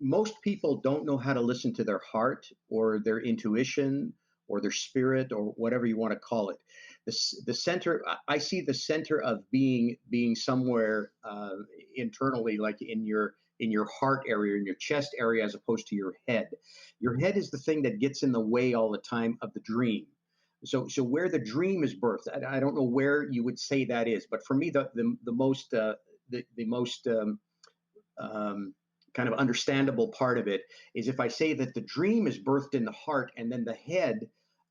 most people don't know how to listen to their heart or their intuition or their spirit or whatever you want to call it. The center, I see the center of being somewhere internally, like in your heart area, in your chest area, as opposed to your head. Your head is the thing that gets in the way all the time of the dream. So where the dream is birthed, I don't know where you would say that is, but for me, the most kind of understandable part of it is if I say that the dream is birthed in the heart, and then the head,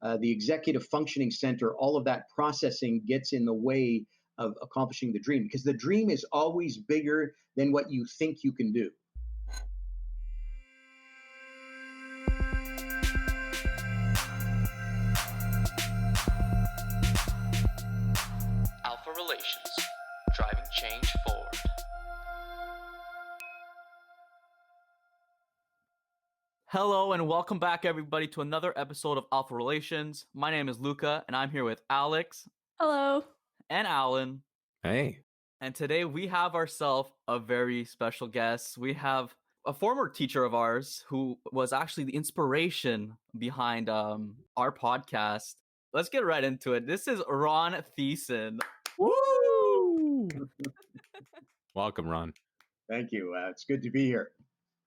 the executive functioning center, all of that processing gets in the way of accomplishing the dream, because the dream is always bigger than what you think you can do. ALFA Relations, driving change forward. Hello and welcome back, everybody, to another episode of ALFA Relations. My name is Luca, and I'm here with Alex. Hello. And Alan. Hey. And today we have ourselves a very special guest. We have a former teacher of ours who was actually the inspiration behind our podcast. Let's get right into it. This is Ron Thiessen. Woo! Welcome, Ron. Thank you. It's good to be here.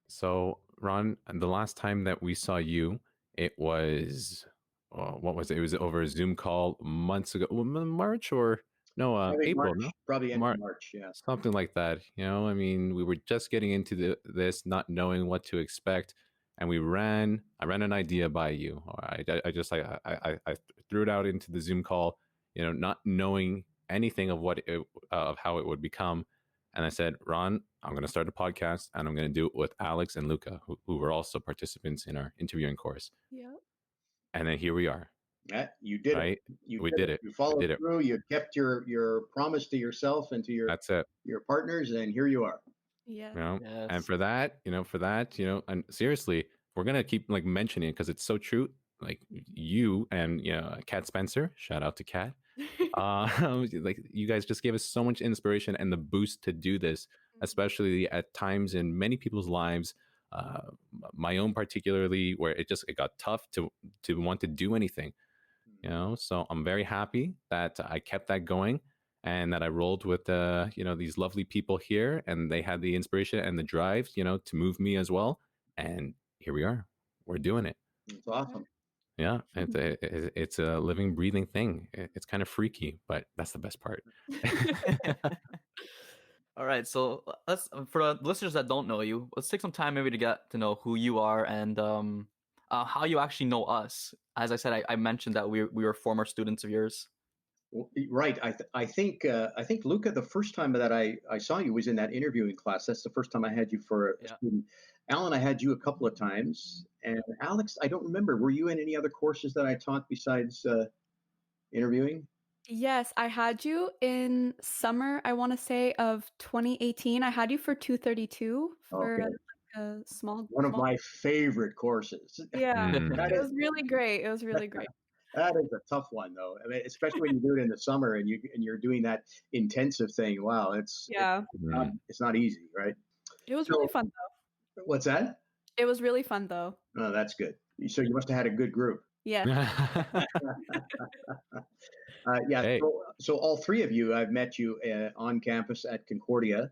So, Ron, the last time that we saw you, it was, what was it? It was over a Zoom call months ago. March or? No, April. March, no? Probably end of March, yeah. Something like that. You know, I mean, we were just getting into this, not knowing what to expect. And I ran an idea by you. I threw it out into the Zoom call, you know, not knowing anything of of how it would become. And I said, Ron, I'm going to start a podcast, and I'm going to do it with Alex and Luca, who were also participants in our interviewing course. Yeah. And then here we are. Yeah, you did right? it. We did it. You followed through. You kept your promise to yourself and to your partners, and here you are. Yeah. You know? Yes. And for that, and seriously, we're gonna keep like mentioning it because it's so true. Like you and Kat Spencer, shout out to Kat. Like you guys just gave us so much inspiration and the boost to do this, especially at times in many people's lives. My own particularly, where it got tough to want to do anything. So I'm very happy that I kept that going and that I rolled with these lovely people here, and they had the inspiration and the drive, to move me as well. And here we are. We're doing it. It's awesome. Yeah, it's a living, breathing thing. It's kind of freaky, but that's the best part. All right, so for the listeners that don't know you, let's take some time maybe to get to know who you are and how you actually know us. As I said, I mentioned that we were former students of yours. Right. I think Luca, the first time that I saw you was in that interviewing class. That's the first time I had you for a student. Alan, I had you a couple of times, and Alex, I don't remember. Were you in any other courses that I taught besides interviewing? Yes, I had you in summer, I want to say, of 2018. I had you for 232 for a small one of my favorite courses. Yeah, it was really great. It was really great. That is a tough one, though. I mean, especially when you do it in the summer and you're doing that intensive thing. Wow, it's not easy, right? It was really fun, though. What's that? It was really fun, though. Oh, that's good. So you must have had a good group. Yeah. Yeah. Hey. So all three of you, I've met you on campus at Concordia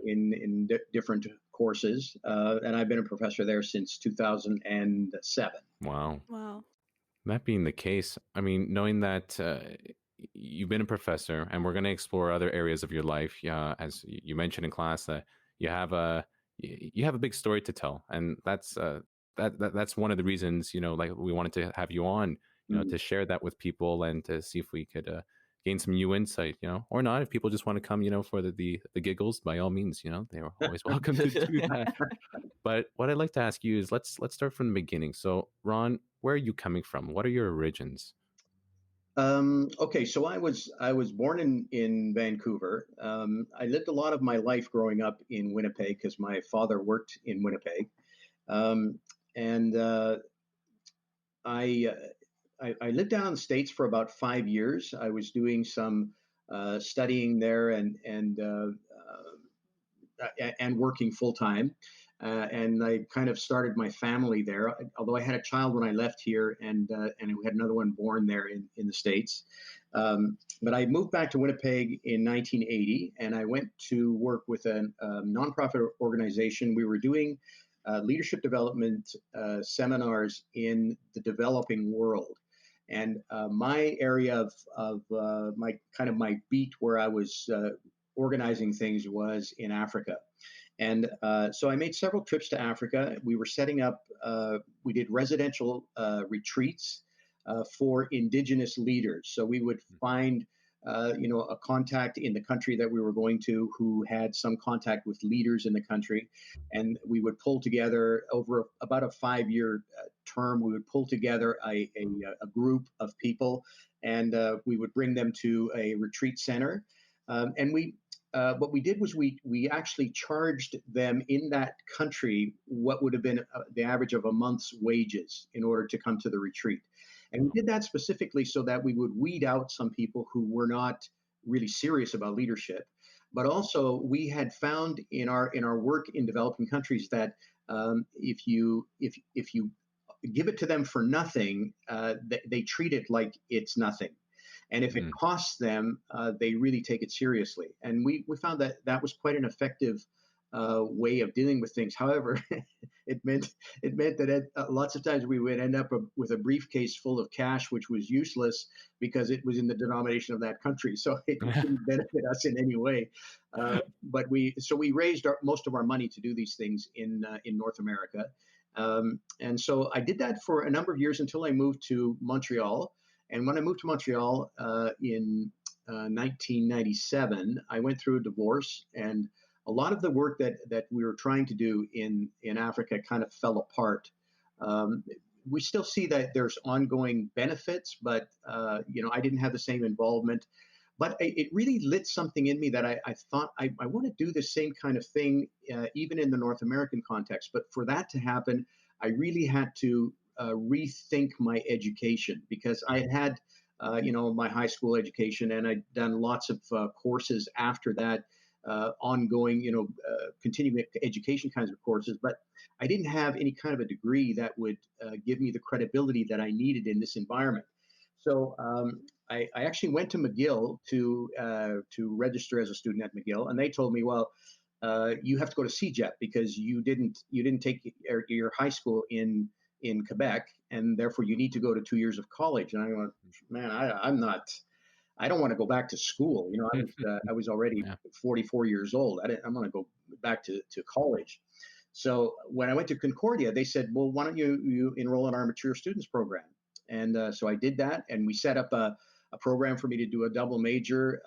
in different courses, and I've been a professor there since 2007. Wow. Wow. That being the case, I mean, knowing that you've been a professor, and we're going to explore other areas of your life, as you mentioned in class, that you have a big story to tell, and that's one of the reasons like we wanted to have you on, to share that with people and to see if we could gain some new insight, or not. If people just want to come, for the giggles, by all means, they are always welcome to do that. But what I'd like to ask you is let's start from the beginning. So, Ron, where are you coming from? What are your origins? Okay, so I was born in Vancouver. I lived a lot of my life growing up in Winnipeg because my father worked in Winnipeg, and I lived down in the States for about 5 years. I was doing some studying there and working full time. and I kind of started my family there. Although I had a child when I left here, and we had another one born there in the States. But I moved back to Winnipeg in 1980, and I went to work with a nonprofit organization. We were doing leadership development seminars in the developing world. And my area of my beat where I was organizing things was in Africa. And so I made several trips to Africa. We were setting up, we did residential retreats for indigenous leaders. So we would find, a contact in the country that we were going to who had some contact with leaders in the country. And we would pull together over about a 5-year term, we would pull together a group of people, and we would bring them to a retreat center. And what we did was we actually charged them in that country what would have been the average of a month's wages in order to come to the retreat. And we did that specifically so that we would weed out some people who were not really serious about leadership. But also we had found in our work in developing countries that if you give it to them for nothing, they treat it like it's nothing. And if it costs them, they really take it seriously. And we found that was quite an effective way of dealing with things. However, it meant that lots of times we would end up with a briefcase full of cash, which was useless because it was in the denomination of that country. So it didn't benefit us in any way. But we raised most of our money to do these things in North America. And so I did that for a number of years until I moved to Montreal. And when I moved to Montreal in 1997, I went through a divorce, and a lot of the work that we were trying to do in Africa kind of fell apart. We still see that there's ongoing benefits, but I didn't have the same involvement. But it really lit something in me that I thought I want to do the same kind of thing, even in the North American context. But for that to happen, I really had to rethink my education, because I had my high school education, and I'd done lots of courses after that, ongoing, continuing education kinds of courses, but I didn't have any kind of a degree that would give me the credibility that I needed in this environment. So I actually went to McGill to register as a student at McGill, and they told me, well, you have to go to CEGEP because you didn't take your high school in Quebec, and therefore you need to go to 2 years of college. And I went, man, I don't want to go back to school. I was already 44 years old. I want to go back to college. So when I went to Concordia, they said, well, why don't you enroll in our mature students program? And so I did that, and we set up a program for me to do a double major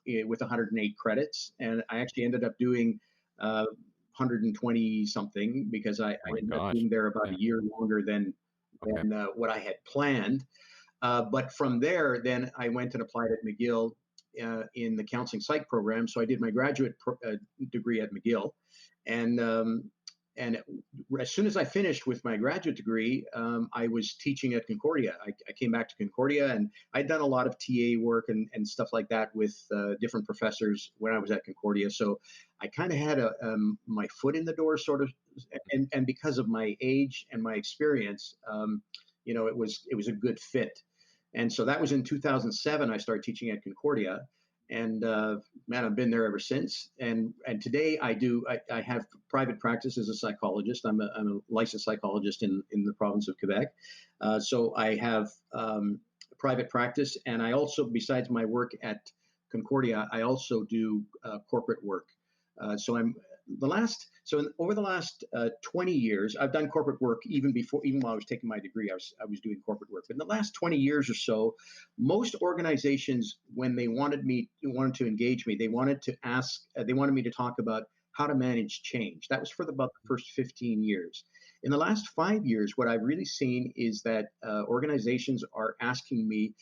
with 108 credits. And I actually ended up doing 120 something because I ended up being there about a year longer than what I had planned. But from there, then I went and applied at McGill in the counseling psych program. So I did my graduate degree at McGill, and as soon as I finished with my graduate degree, I was teaching at Concordia. I came back to Concordia, and I'd done a lot of TA work and stuff like that with different professors when I was at Concordia. So I kind of had my foot in the door, sort of, and because of my age and my experience, it was a good fit. And so that was in 2007. I started teaching at Concordia, and man, I've been there ever since. And today I have private practice as a psychologist. I'm a licensed psychologist in the province of Quebec. So I have private practice, and I also, besides my work at Concordia, I also do corporate work. Over the last 20 years, I've done corporate work even while I was taking my degree, I was doing corporate work. But in the last 20 years or so, most organizations, when they wanted to engage me, they wanted me to talk about how to manage change. That was for about the first 15 years. In the last 5 years, what I've really seen is that organizations are asking me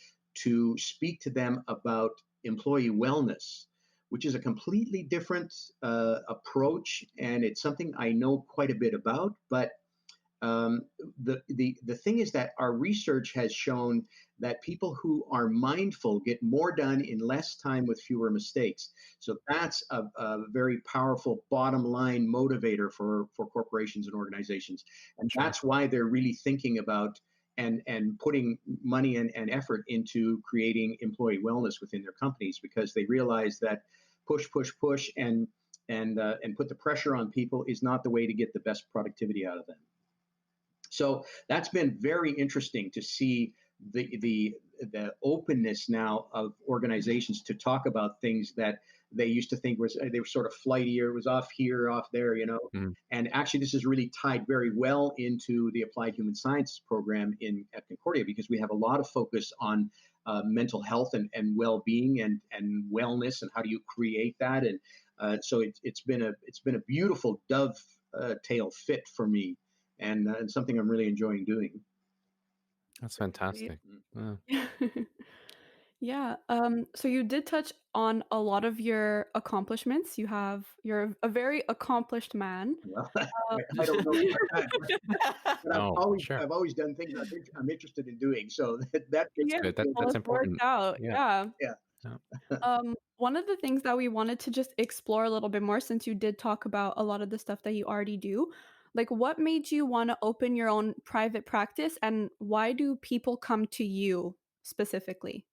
to speak to them about employee wellness, which is a completely different approach, and it's something I know quite a bit about. But Um, the thing is that our research has shown that people who are mindful get more done in less time with fewer mistakes. So that's a very powerful bottom line motivator for corporations and organizations. And Sure. that's why they're really thinking about and putting money and effort into creating employee wellness within their companies, because they realize that push and put the pressure on people is not the way to get the best productivity out of them. So that's been very interesting to see the openness now of organizations to talk about things that they used to think was they were sort of flighty, or it was off here, off there, you know. Mhm. And actually, this is really tied very well into the applied human sciences program at Concordia, because we have a lot of focus on mental health and well-being and wellness, and how do you create that. And so it's been a beautiful dovetail fit for me, and something I'm really enjoying doing. That's fantastic. Mm. Yeah. Yeah. So you did touch on a lot of your accomplishments. You're a very accomplished man. Well, Um, I don't know about that, but No, sure. I've always done things I'm interested in doing. So that yeah, Good. That, well, that's it's worked important. out. Yeah. Yeah. Yeah. One of the things that we wanted to just explore a little bit more, since you did talk about a lot of the stuff that you already do, like what made you want to open your own private practice, and why do people come to you specifically?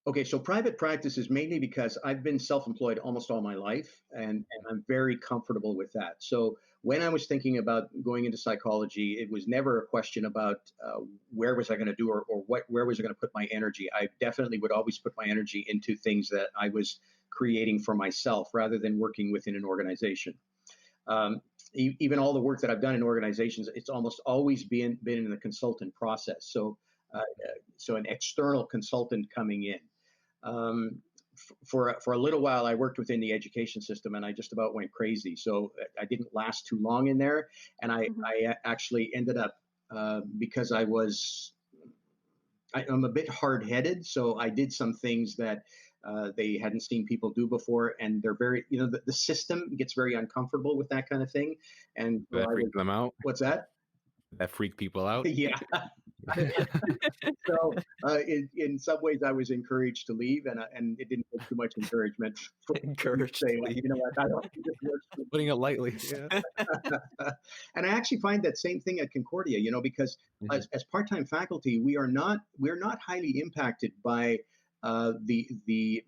Okay, so private practice is mainly because I've been self-employed almost all my life, and I'm very comfortable with that. So when I was thinking about going into psychology, it was never a question about where was I going to do, or where was I going to put my energy. I definitely would always put my energy into things that I was creating for myself rather than working within an organization. Even all the work that I've done in organizations, it's almost always been in the consultant process. So an external consultant coming in. For a little while, I worked within the education system, and I just about went crazy. So I didn't last too long in there, and Mhm. I actually ended up because I'm a bit hard-headed, so I did some things that they hadn't seen people do before, and they're very, the system gets very uncomfortable with that kind of thing. And so That freaked them out. what's that? That freaked people out. Yeah. So in some ways, I was encouraged to leave, and it didn't take too much encouragement for me to Encouraged say, to leave. you know what, I don't think this works for Putting it lightly. Yeah. and I actually find that same thing at Concordia, because Mhm. as part-time faculty, we're not highly impacted by the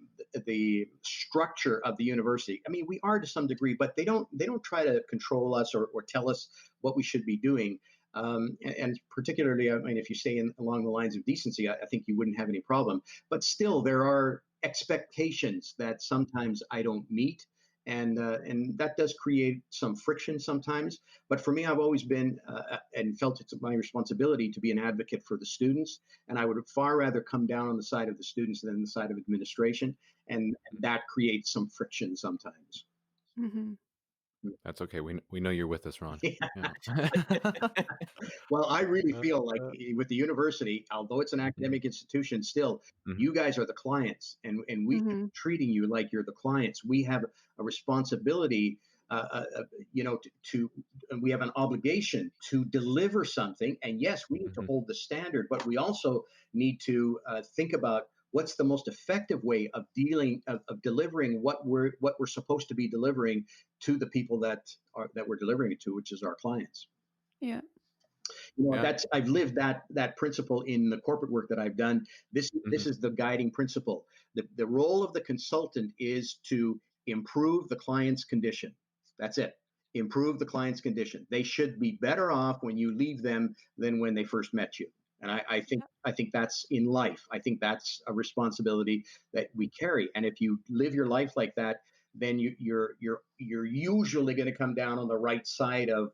structure of the university. I mean, we are to some degree, but they don't try to control us or tell us what we should be doing. And particularly, I mean, if you stay along the lines of decency, I think you wouldn't have any problem. But still, there are expectations that sometimes I don't meet, and that does create some friction sometimes. But for me, I've always been and felt it's my responsibility to be an advocate for the students, and I would far rather come down on the side of the students than the side of administration, and that creates some friction sometimes. Mhm. That's okay. We know you're with us, Ron. Yeah. Yeah. Well, I really Uh, feel like uh, with the university, although it's an mhm, academic institution, still, mhm, you guys are the clients, and we should be Mhm. treating you like you're the clients. We have a responsibility, and we have an obligation to deliver something. And yes, we need to mhm, hold the standard, but we also need to think about what's the most effective way of delivering what we're supposed to be delivering to the people that we're delivering it to, which is our clients. Yeah. yeah. That's I've lived that principle in the corporate work that I've done. This Mhm, is the guiding principle. The role of the consultant is to improve the client's condition. That's it. Improve the client's condition. They should be better off when you leave them than when they first met you. And I think that's in life. I think that's a responsibility that we carry. And if you live your life like that, then you're usually going to come down on the right side of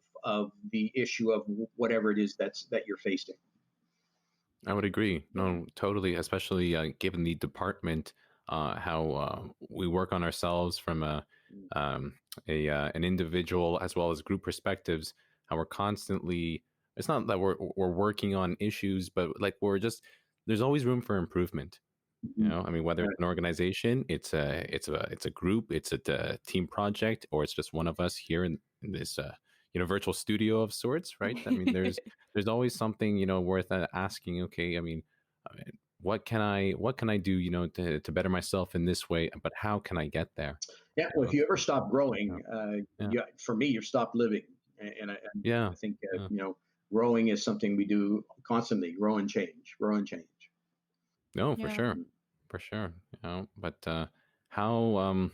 the issue of whatever it is that you're facing. I would agree. No, totally. Especially given the department, how we work on ourselves from um, an individual as well as group perspectives. How we're constantly. It's not that we're working on issues, but like there's always room for improvement. I mean, whether it's an organization, it's a group, it's a team project, or it's just one of us here in this virtual studio of sorts, right? I mean, there's always something worth asking. Okay, I mean, what can I do to better myself in this way? But how can I get there? Yeah. Well, if you ever stop growing, Yeah, for me, you've stopped living. And yeah, I think yeah. growing is something we do constantly. Grow and change. Grow and change. No, for Yeah. sure, for sure. But how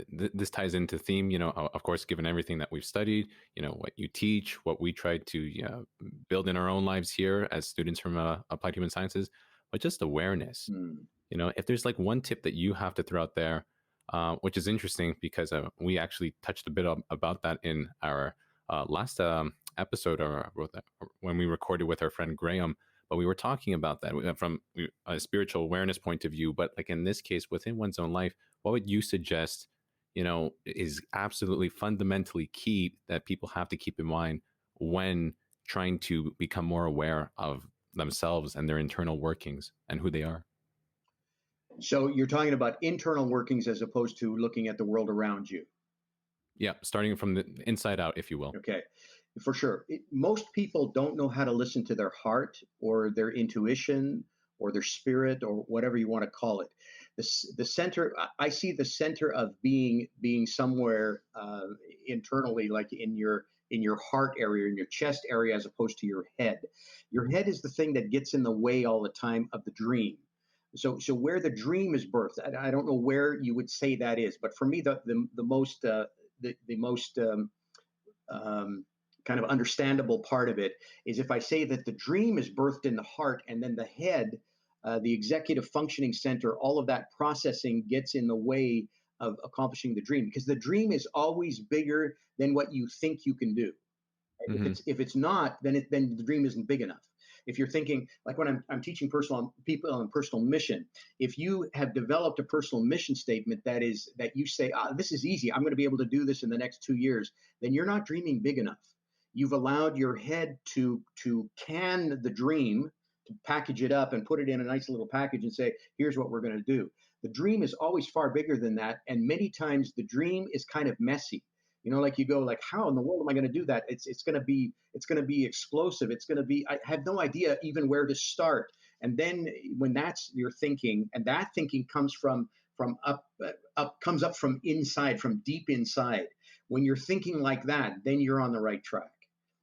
this ties into theme, of course, given everything that we've studied, what you teach, what we try to build in our own lives here as students from applied human sciences, but just awareness. Hmm. If there's like one tip that you have to throw out there, which is interesting because we actually touched a bit about that in our last episode, or when we recorded with our friend Graham. But we were talking about that from a spiritual awareness point of view. But like in this case, within one's own life, what would you suggest, is absolutely fundamentally key that people have to keep in mind when trying to become more aware of themselves and their internal workings and who they are? So you're talking about internal workings as opposed to looking at the world around you. Yeah, starting from the inside out, if you will. Okay, for sure. Most people don't know how to listen to their heart or their intuition or their spirit or whatever you want to call it. The center, I see the center of being somewhere internally, like in your heart area, in your chest area, as opposed to your head. Your head is the thing that gets in the way all the time of the dream. So where the dream is birthed, I don't know where you would say that is, but for me, the most the most kind of understandable part of it is if I say that the dream is birthed in the heart, and then the head, the executive functioning center, all of that processing gets in the way of accomplishing the dream, because the dream is always bigger than what you think you can do. Mm-hmm. If it's not, then the dream isn't big enough. If you're thinking, like when I'm teaching people on personal mission, if you have developed a personal mission statement that you say, this is easy, I'm going to be able to do this in the next 2 years, then you're not dreaming big enough. You've allowed your head to can the dream, to package it up and put it in a nice little package and say, here's what we're going to do. The dream is always far bigger than that, and many times the dream is kind of messy. Like you go like, how in the world am I going to do that? It's going to be explosive. It's going to be, I have no idea even where to start. And then when that's your thinking, and that thinking comes from comes up from inside, from deep inside. When you're thinking like that, then you're on the right track.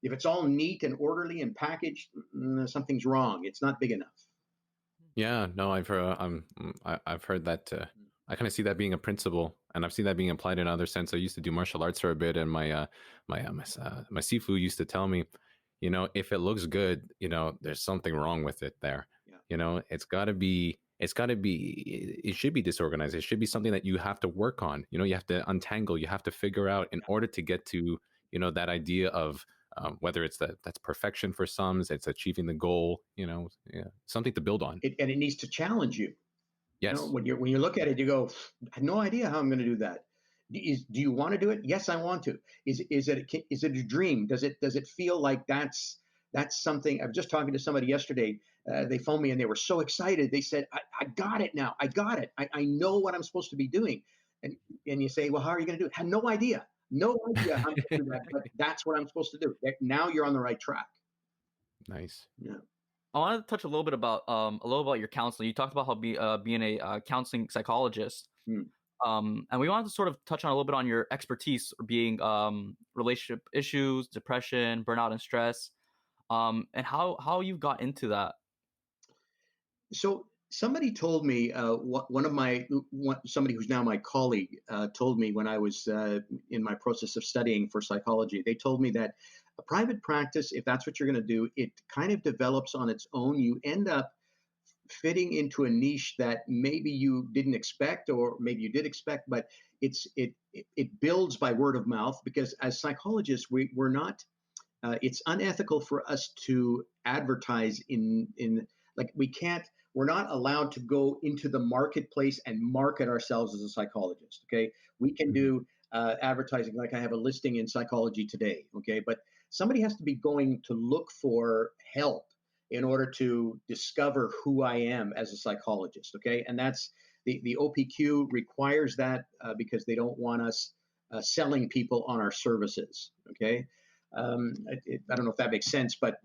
If it's all neat and orderly and packaged, something's wrong. It's not big enough. Yeah, no, I've heard that. I kind of see that being a principle, and I've seen that being applied in other sense. I used to do martial arts for a bit, and my sifu used to tell me, if it looks good, there's something wrong with it there. Yeah. It should be disorganized. It should be something that you have to work on. You have to untangle, you have to figure out in order to get to, that idea of whether it's that's perfection for some, it's achieving the goal, something to build on. And it needs to challenge you. Yes. When you look at it, you go, I have no idea how I'm going to do that. Do you want to do it? Yes, I want to. Is it a dream? Does it feel like that's something? I was just talking to somebody yesterday. They phoned me and they were so excited. They said, I got it now. I got it. I know what I'm supposed to be doing. And you say, well, how are you going to do it? I have no idea. No idea how to do that, but that's what I'm supposed to do. Now you're on the right track. Nice. Yeah. I want to touch a little bit about your counseling. You talked about how being a counseling psychologist, and we wanted to sort of touch on a little bit on your expertise, being relationship issues, depression, burnout, and stress, and how you got into that. So somebody told me, somebody who's now my colleague told me when I was in my process of studying for psychology. They told me that a private practice, if that's what you're going to do, it kind of develops on its own. You end up fitting into a niche that maybe you didn't expect, or maybe you did expect, but it builds by word of mouth, because as psychologists, we're not. It's unethical for us to advertise in like we can't. We're not allowed to go into the marketplace and market ourselves as a psychologist. Okay, we can do advertising, like I have a listing in Psychology Today. Okay, but somebody has to be going to look for help in order to discover who I am as a psychologist. Okay, and that's the OPQ requires that because they don't want us selling people on our services. Okay. I don't know if that makes sense, but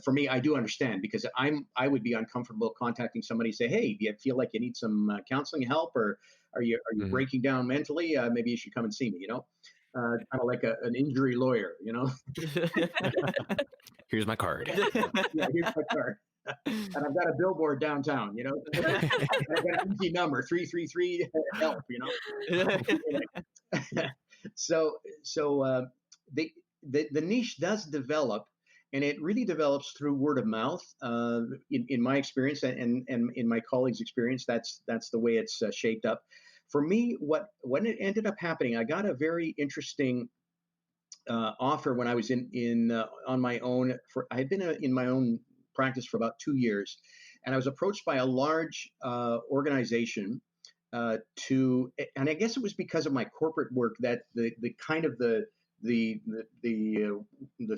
for me, I do understand, because I would be uncomfortable contacting somebody and say, hey, do you feel like you need some counseling help, or are you Mhm. breaking down mentally? Maybe you should come and see me. Kind of like an injury lawyer. Here's my card. Yeah, here's my card. And I've got a billboard downtown, and I've got an easy number, 333 help, so the niche does develop, and it really develops through word of mouth. In my experience, and in my colleagues' experience, that's the way it's shaped up. For me, when it ended up happening, I got a very interesting offer when I was on my own. I had been in my own practice for about 2 years, and I was approached by a large organization and I guess it was because of my corporate work that the kind of the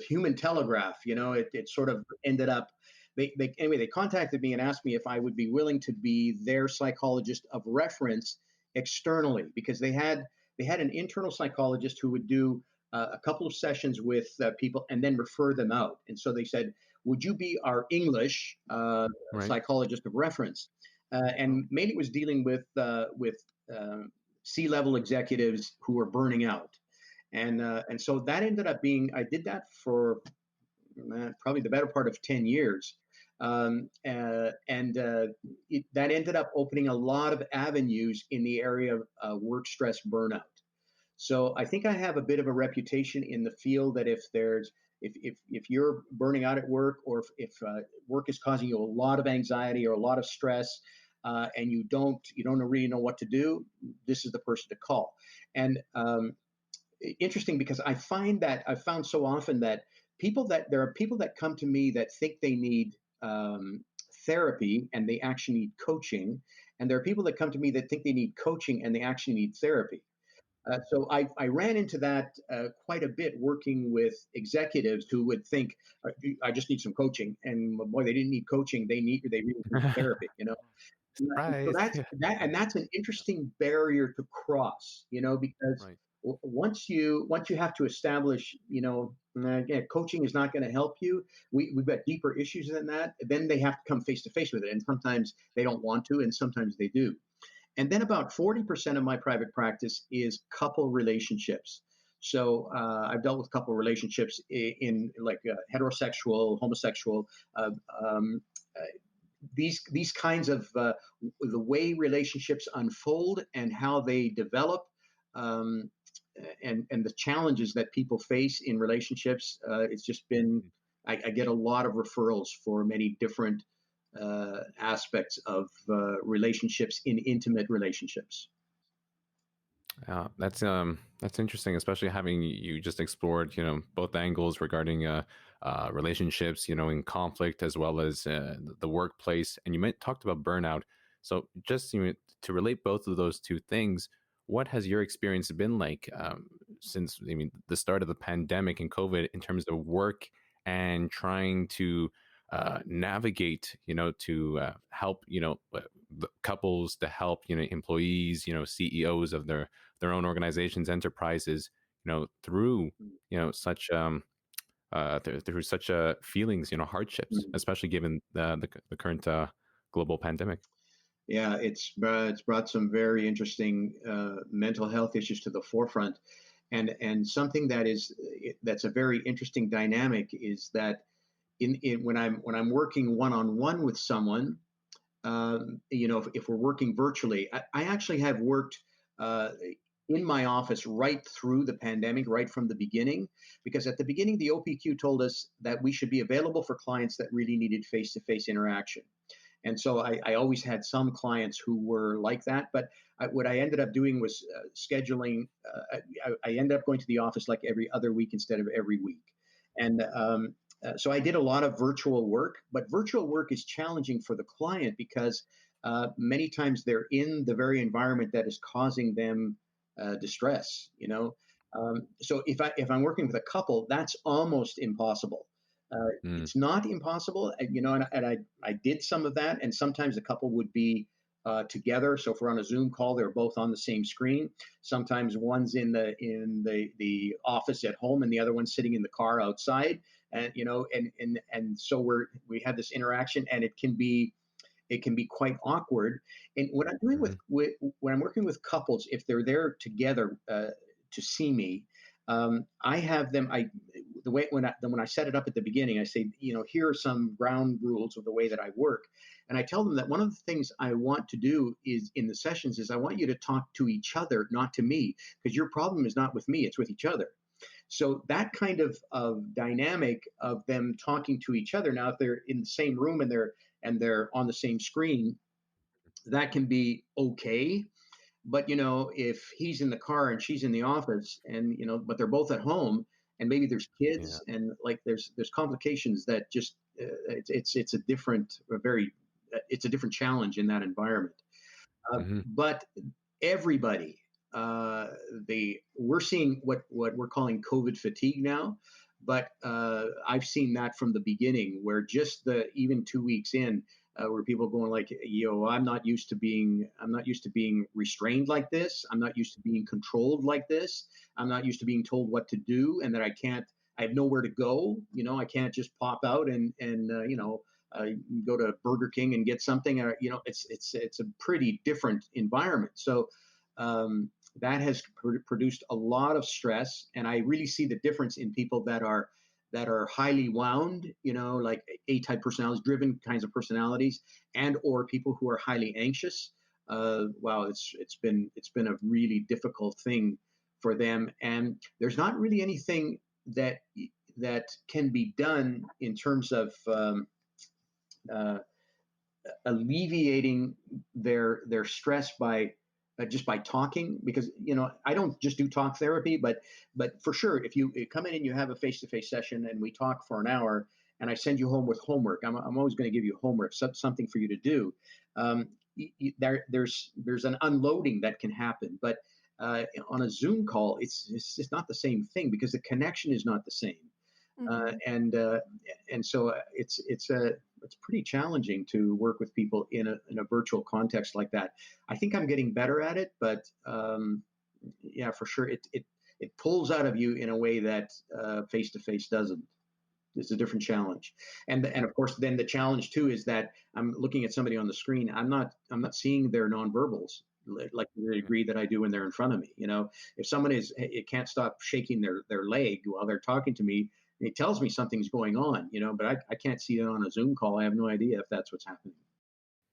Human Telegraph, it sort of ended up. They contacted me and asked me if I would be willing to be their psychologist of reference externally, because they had an internal psychologist who would do a couple of sessions with people and then refer them out. And so they said, would you be our English Right. psychologist of reference? And mainly it was dealing with C-level executives who were burning out. And so that ended up being, I did that for probably the better part of 10 years. That ended up opening a lot of avenues in the area of work stress burnout. So I think I have a bit of a reputation in the field that if you're burning out at work, or if work is causing you a lot of anxiety or a lot of stress, and you don't really know what to do, this is the person to call. And interesting, because I've found so often that there are people that come to me that think they need therapy and they actually need coaching, and there are people that come to me that think they need coaching and they actually need therapy. So I ran into that quite a bit, working with executives who would think, I just need some coaching, and boy, they didn't need coaching; they really need therapy. And so Surprise. that's an interesting barrier to cross, because Right. once you have to establish, again, coaching is not going to help you. We've got deeper issues than that. Then they have to come face to face with it, and sometimes they don't want to, and sometimes they do. And then about 40% of my private practice is couple relationships. So I've dealt with couple relationships in like heterosexual, homosexual, uh, um, uh, these kinds of the way relationships unfold and how they develop, um, and the challenges that people face in relationships. It's just been, I get a lot of referrals for many different aspects of relationships, in intimate relationships. That's interesting, especially having you just explored, both angles regarding relationships, in conflict, as well as the workplace, and talked about burnout. So just to relate both of those two things, what has your experience been like since the start of the pandemic and COVID, in terms of work and trying to navigate, to help, the couples, to help, employees, CEOs of their own organizations, enterprises, through, such through such feelings, hardships, especially given the current global pandemic. Yeah, it's brought some very interesting mental health issues to the forefront, and something that's a very interesting dynamic is that when I'm working one-on-one with someone, if we're working virtually, I actually have worked in my office right through the pandemic, right from the beginning, because at the beginning, the OPQ told us that we should be available for clients that really needed face-to-face interaction. And so I always had some clients who were like that, but what I ended up doing was scheduling. I ended up going to the office like every other week instead of every week. And so I did a lot of virtual work, but virtual work is challenging for the client because many times they're in the very environment that is causing them distress. So if I'm working with a couple, that's almost impossible. It's not impossible, and I did some of that, and sometimes the couple would be together. So if we're on a Zoom call, they're both on the same screen. Sometimes one's in the office at home and the other one's sitting in the car outside. And and so we have this interaction, and it can be quite awkward. And what I'm doing Mhm. when I'm working with couples, if they're there together to see me, I have them. The way when I set it up at the beginning, I say, here are some ground rules of the way that I work, and I tell them that one of the things I want to do is in the sessions is I want you to talk to each other, not to me, because your problem is not with me; it's with each other. So that kind of dynamic of them talking to each other. Now, if they're in the same room and they're on the same screen, that can be okay. But if he's in the car and she's in the office, and but they're both at home, and maybe there's Yeah. kids, and like there's complications that just it's a different, it's a different challenge in that environment. Mhm. But everybody, uh, we're seeing what we're calling COVID fatigue now. But I've seen that from the beginning, where just the even 2 weeks in, where people going like, I'm not used to being restrained like this. I'm not used to being controlled like this. I'm not used to being told what to do, and that I have nowhere to go. I can't just pop out and go to Burger King and get something. It's a pretty different environment. So that has produced a lot of stress, and I really see the difference in people that are highly wound, like A-type personalities, driven kinds of personalities, and or people who are highly anxious. Wow, it's been a really difficult thing for them, and there's not really anything that can be done in terms of uh, alleviating their stress by just by talking, because I don't just do talk therapy, but for sure, if you come in and you have a face-to-face session and we talk for an hour and I send you home with homework, I'm always going to give you homework, something for you to do. um, there's an unloading that can happen, but on a Zoom call, it's just not the same thing, because the connection is not the same. uh, Mhm. and uh, and so it's pretty challenging to work with people in a virtual context like that. I think I'm getting better at it, but yeah, for sure, it pulls out of you in a way that face to face doesn't. It's a different challenge, and of course, then the challenge too is that I'm looking at somebody on the screen. I'm not seeing their nonverbals like to the degree that I do when they're in front of me. If someone it can't stop shaking their leg while they're talking to me, it tells me something's going on. But I can't see it on a Zoom call. I have no idea if that's what's happening.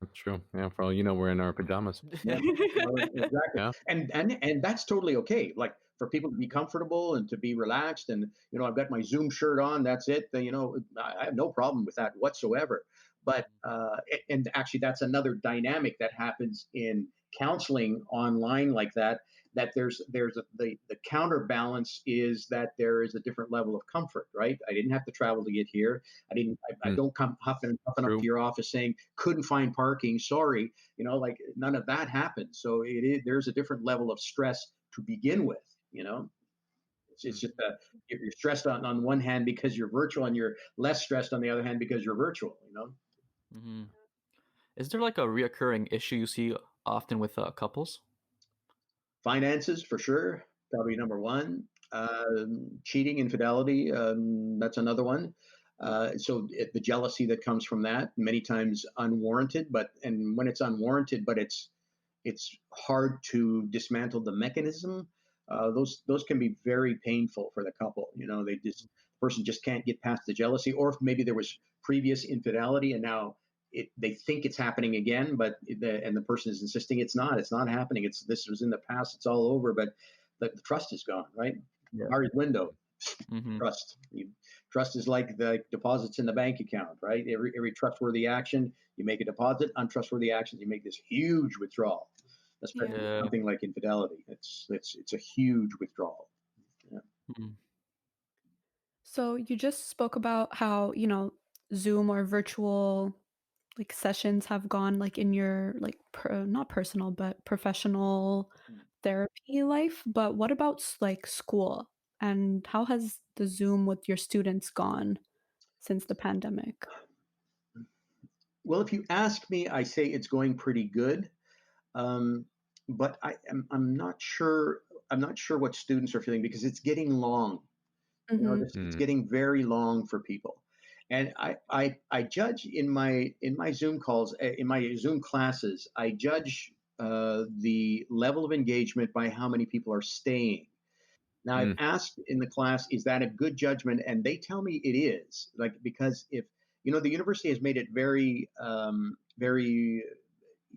That's true. Yeah, for all you know, we're in our pajamas. Yeah, exactly. Yeah. And that's totally okay. Like, for people to be comfortable and to be relaxed, and I've got my Zoom shirt on. That's it. Then, I have no problem with that whatsoever. But and actually, that's another dynamic that happens in counseling online like that. That the counterbalance is that there is a different level of comfort, right? I didn't have to travel to get here. I Mm, don't come huffing up to true. your office saying couldn't find parking. Sorry, like none of that happens. So there's a different level of stress to begin with. It's Mm. just you're stressed on one hand because you're virtual, and you're less stressed on the other hand because you're virtual. Mhm. Is there like a reoccurring issue you see often with couples? Finances, for sure, probably number one. Cheating, infidelity, that's another one. So the jealousy that comes from that, many times unwarranted, and when it's unwarranted, but it's hard to dismantle the mechanism. Those can be very painful for the couple. They just the person just can't get past the jealousy, or if maybe there was previous infidelity and now they think it's happening again, but the person is insisting it's not. It's not happening. This was in the past. It's all over, but the trust is gone. Right? Yeah. Barry's window. Mm-hmm. Trust is like the deposits in the bank account, right? Every trustworthy action, you make a deposit. Untrustworthy actions, you make this huge withdrawal. Yeah. Especially with Yeah. something like infidelity, it's a huge withdrawal. Yeah. Mhm. So you just spoke about how, Zoom or virtual like sessions have gone like in your like not personal but professional therapy life, but what about like school? And how has the Zoom with your students gone since the pandemic? Well, if you ask me, I say it's going pretty good. Um, but I'm not sure. I'm not sure what students are feeling because it's getting long. Mhm. It's Mm, getting very long for people. And I judge in my Zoom calls, in my Zoom classes, I judge the level of engagement by how many people are staying. Now I've mm, asked in the class, is that a good judgment? And they tell me it is. Like because if the university has made it very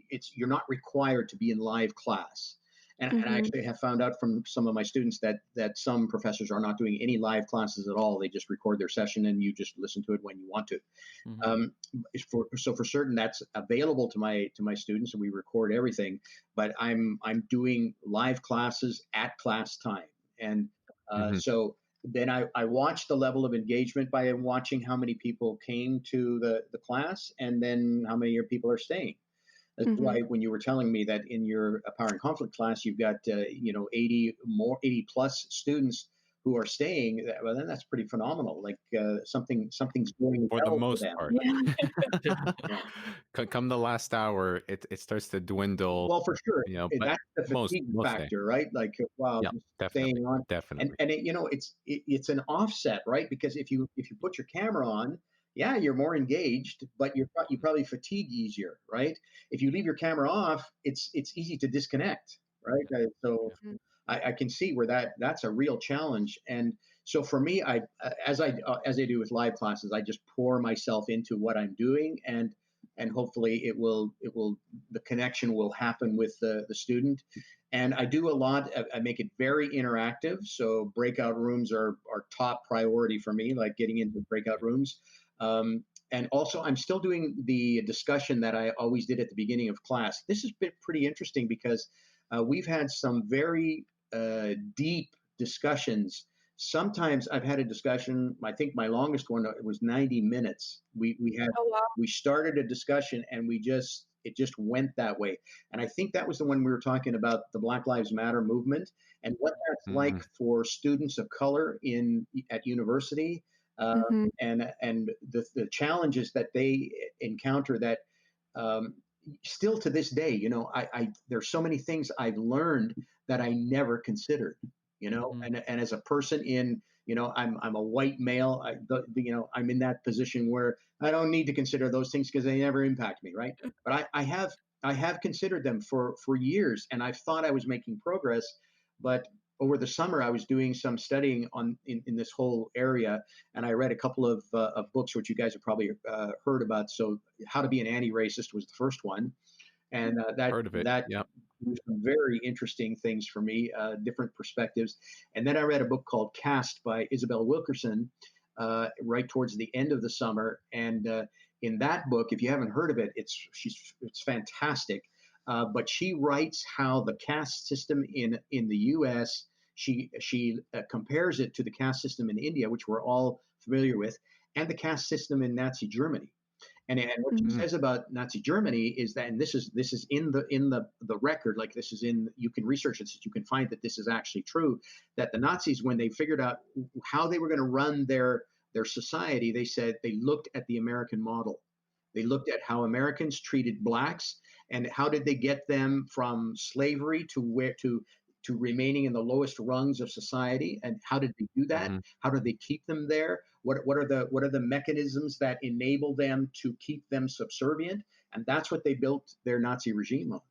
it's you're not required to be in live class. And I Mhm. actually have found out from some of my students that some professors are not doing any live classes at all. They just record their session and you just listen to it when you want to. Mhm. Um, so for certain, that's available to my students, and we record everything. But I'm doing live classes at class time, and mhm, so then I watch the level of engagement by watching how many people came to the class, and then how many people are staying. That's Mhm. why when you were telling me that in your power and conflict class you've got 80 plus students who are staying, well then that's pretty phenomenal. Like something's going for the well for most them. part. Yeah. Yeah. Come the last hour, it starts to dwindle, Well, for sure, but that's the fatigue most day. factor, right? Like, wow, Yeah, just definitely, staying on, definitely. and it's an offset, right? Because if you put your camera on, yeah, you're more engaged, but you probably fatigue easier, right? If you leave your camera off, it's easy to disconnect, right? So Mhm. I can see where that's a real challenge. And so for me, as I do with live classes, I just pour myself into what I'm doing, and hopefully it will the connection will happen with the student. And I do a lot. I make it very interactive. So breakout rooms are top priority for me, like getting into breakout rooms. And also, I'm still doing the discussion that I always did at the beginning of class. This has been pretty interesting because we've had some very deep discussions. Sometimes I've had a discussion. I think my longest one it was 90 minutes. Oh, wow. We started a discussion and it just went that way. And I think that was the one we were talking about the Black Lives Matter movement and what that's like Mm, for students of color in at university. Uh, Mhm. and the challenges that they encounter that um, still to this day, I there's so many things I've learned that I never considered, Mhm. and as a person in, I'm a white male, I'm in that position where I don't need to consider those things because they never impact me, right? But I have considered them for years, and I've thought I was making progress, but over the summer I was doing some studying in this whole area, and I read a couple of books which you guys have probably heard about. So, How to Be an Anti-Racist was the first one, and heard of it. that Yep. was some very interesting things for me, different perspectives. And then I read a book called Caste by Isabel Wilkerson right towards the end of the summer, and in that book, if you haven't heard of it, it's fantastic. But she writes how the caste system in the U.S. She compares it to the caste system in India, which we're all familiar with, and the caste system in Nazi Germany. And what she Mhm. Mm, says about Nazi Germany is that, and this is in the record, like this is in, you can research it, so you can find that this is actually true, that the Nazis, when they figured out how they were going to run their society, they said they looked at the American model. They looked at how Americans treated blacks and how did they get them from slavery to where to remaining in the lowest rungs of society, and how did they do that? mhm, How do they keep them there? What are the mechanisms that enable them to keep them subservient? And that's what they built their Nazi regime on.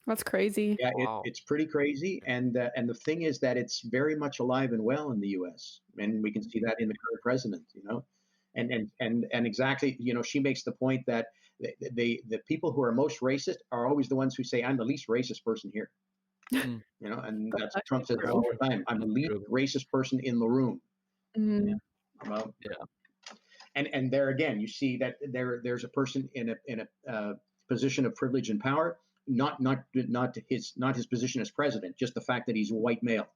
That's crazy. Yeah, Wow. it's pretty crazy, and the thing is that it's very much alive and well in the U.S. and we can see that in the current president, and exactly, she makes the point that the people who are most racist are always the ones who say, "I'm the least racist person here," Mm. and That's that's what Trump actually says true. all the time. I'm the That's least true. racist person in the room. Mhm. Well, Yeah. and there again you see that there's a person in a position of privilege and power, not his position as president, just the fact that he's a white male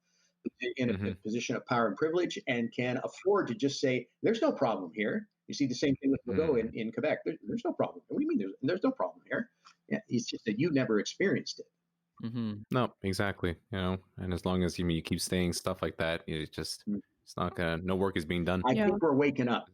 in a mhm, position of power and privilege and can afford to just say there's no problem here. You see the same thing with Legault mm. in Quebec. There's no problem. What do you mean there's no problem here? Yeah, it's just that you never experienced it. Mhm. No, exactly. And as long as you keep saying stuff like that, it's not gonna. No work is being done. I Yeah. think we're waking up.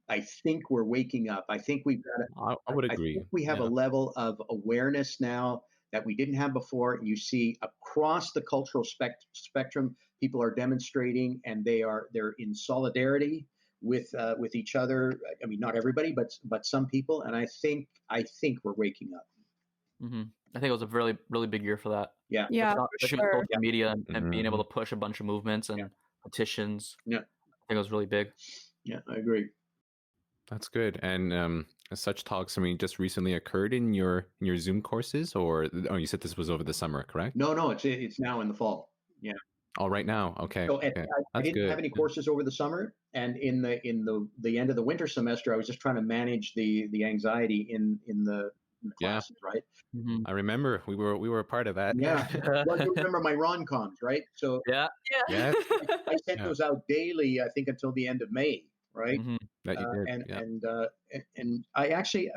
I think we're waking up. I think we've got I would I agree. think we have a Yeah. level of awareness now that we didn't have before. You see across the cultural spectrum, people are demonstrating, and they're in solidarity with each other. I mean, not everybody, but some people, and I think we're waking up. Mm-hmm. I think it was a really, really big year for that. Yeah. Yeah, for Especially sure. with social media and being able Mhm. to push a bunch of movements and petitions. Yeah. I think it was really big. Yeah, I agree. That's good. And such talks, I mean, just recently occurred in your Zoom courses, or you said this was over the summer, correct? No, it's now in the fall. Yeah. Oh, right now. Okay. So Okay. I That's didn't have good. any courses over the summer, and in the end of the winter semester, I was just trying to manage the anxiety in the Yeah. classes, right? Mm-hmm. I remember we were a part of that. Yeah. Well, you remember my ron-coms, right? So Yeah. Yes. I sent Yeah. those out daily, I think, until the end of May, right? Mm-hmm. That you did. And Yeah. and I actually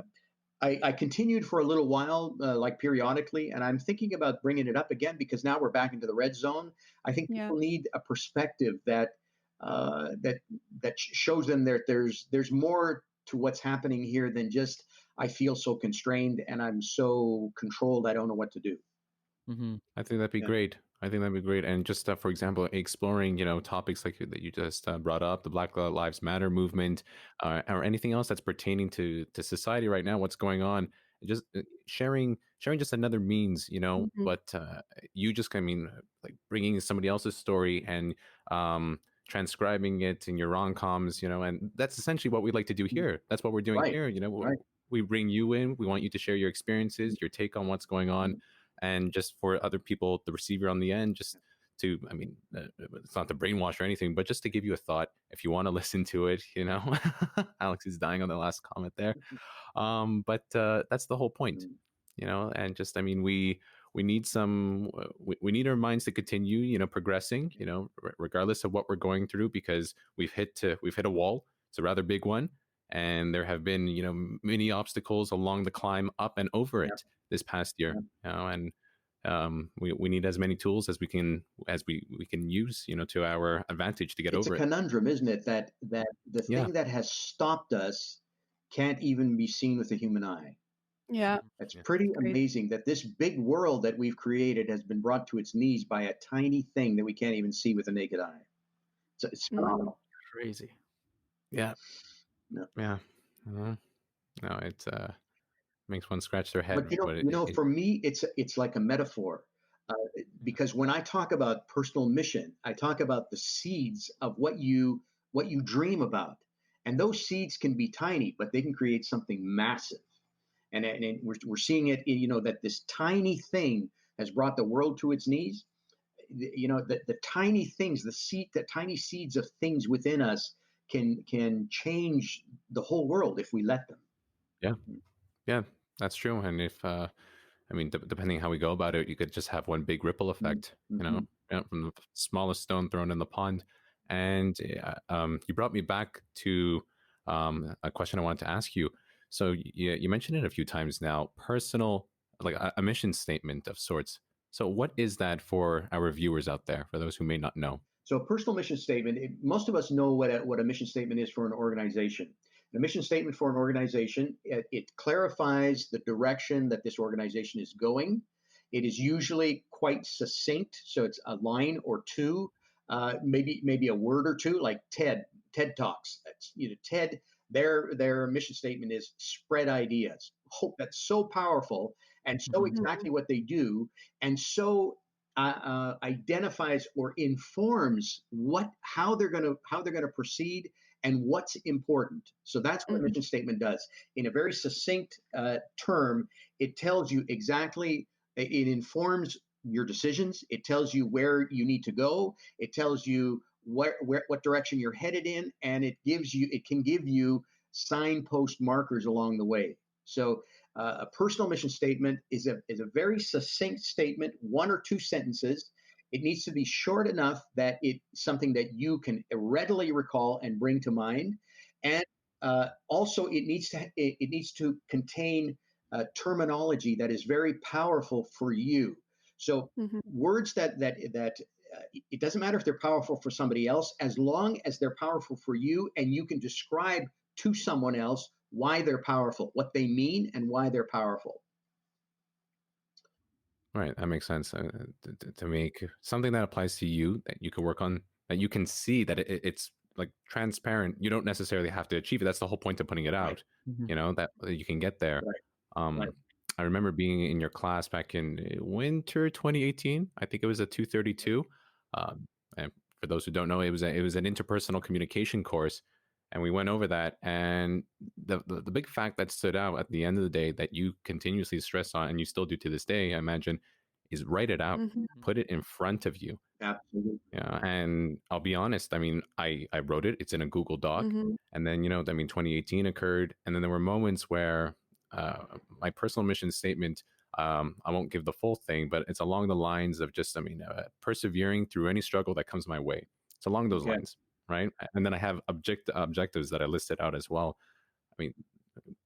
I continued for a little while, like periodically, and I'm thinking about bringing it up again because now we're back into the red zone. I think Yeah. people need a perspective that shows them that there's more to what's happening here than just I feel so constrained and I'm so controlled I don't know what to do. Mm-hmm. I think that'd be Yeah. great. I think that'd be great. And just for example, exploring, topics like that you just brought up, the Black Lives Matter movement, or anything else that's pertaining to society right now, what's going on, just sharing just another means, Mhm. but you just, I mean, like bringing somebody else's story and transcribing it in your rom-coms, and that's essentially what we like to do here. That's what we're doing Right. here. Right. We bring you in. We want you to share your experiences, your take on what's going on, and just for other people, the receiver on the end, just to, I mean, it's not to brainwash or anything, but just to give you a thought if you want to listen to it. Alex is dying on the last comment there, but that's the whole point, and just, I mean, we need some, we need our minds to continue, progressing, regardless of what we're going through, because we've hit a wall. It's a rather big one, and there have been, many obstacles along the climb up and over it this past year, and we need as many tools as we can use, to our advantage to get It's a over it. conundrum, isn't it? That the Yeah. thing that has stopped us can't even be seen with the human eye. Yeah. It's Yeah. pretty Crazy. amazing that this big world that we've created has been brought to its knees by a tiny thing that we can't even see with the naked eye. So it's Mhm. phenomenal. Crazy. Yeah. No. Yeah. No, it makes one scratch their head. But for me, it's like a metaphor, because when I talk about personal mission, I talk about the seeds of what you dream about, and those seeds can be tiny, but they can create something massive. And we're seeing it, that this tiny thing has brought the world to its knees. The tiny things, the tiny seeds of things within us can change the whole world if we let them. Yeah, that's true. And if I mean, depending how we go about it, you could just have one big ripple effect, Mhm. from the smallest stone thrown in the pond. And you brought me back to a question I wanted to ask you. So you mentioned it a few times now, personal, like a mission statement of sorts. So what is that for our viewers out there, for those who may not know? So a personal mission statement, most of us know what a mission statement is for an organization. A mission statement for an organization, it clarifies the direction that this organization is going. It is usually quite succinct, so it's a line or two, maybe a word or two, like TED Talks. That's, TED. Their mission statement is spread ideas. Hope that's so powerful and so Mhm. exactly what they do, and so identifies or informs how they're going to proceed and what's important. So that's what a Mhm. mission statement does. In a very succinct term, it tells you exactly. It informs your decisions. It tells you where you need to go. It tells you what direction you're headed in, and it can give you signpost markers along the way. So a personal mission statement is a very succinct statement, one or two sentences. It needs to be short enough that it's something that you can readily recall and bring to mind, and also it needs to contain terminology that is very powerful for you. So Mhm. words that it doesn't matter if they're powerful for somebody else, as long as they're powerful for you, and you can describe to someone else why they're powerful, what they mean, and why they're powerful. Right, that makes sense. To make something that applies to you that you can work on, that you can see that it's like transparent. You don't necessarily have to achieve it. That's the whole point of putting it Right. out. You know that you can get there. Right. Right. I remember being in your class back in winter 2018. I think it was a 232. And for those who don't know, it was an interpersonal communication course, and we went over that. And the big fact that stood out at the end of the day that you continuously stress on, and you still do to this day, I imagine, is write it out, Mhm. put it in front of you. Absolutely. Yeah, and I'll be honest. I mean, I wrote it. It's in a Google Doc, Mhm. and then 2018 occurred, and then there were moments where my personal mission statement. I won't give the full thing, but it's along the lines of just, persevering through any struggle that comes my way. It's along those Okay. lines, right? And then I have objectives that I listed out as well. I mean,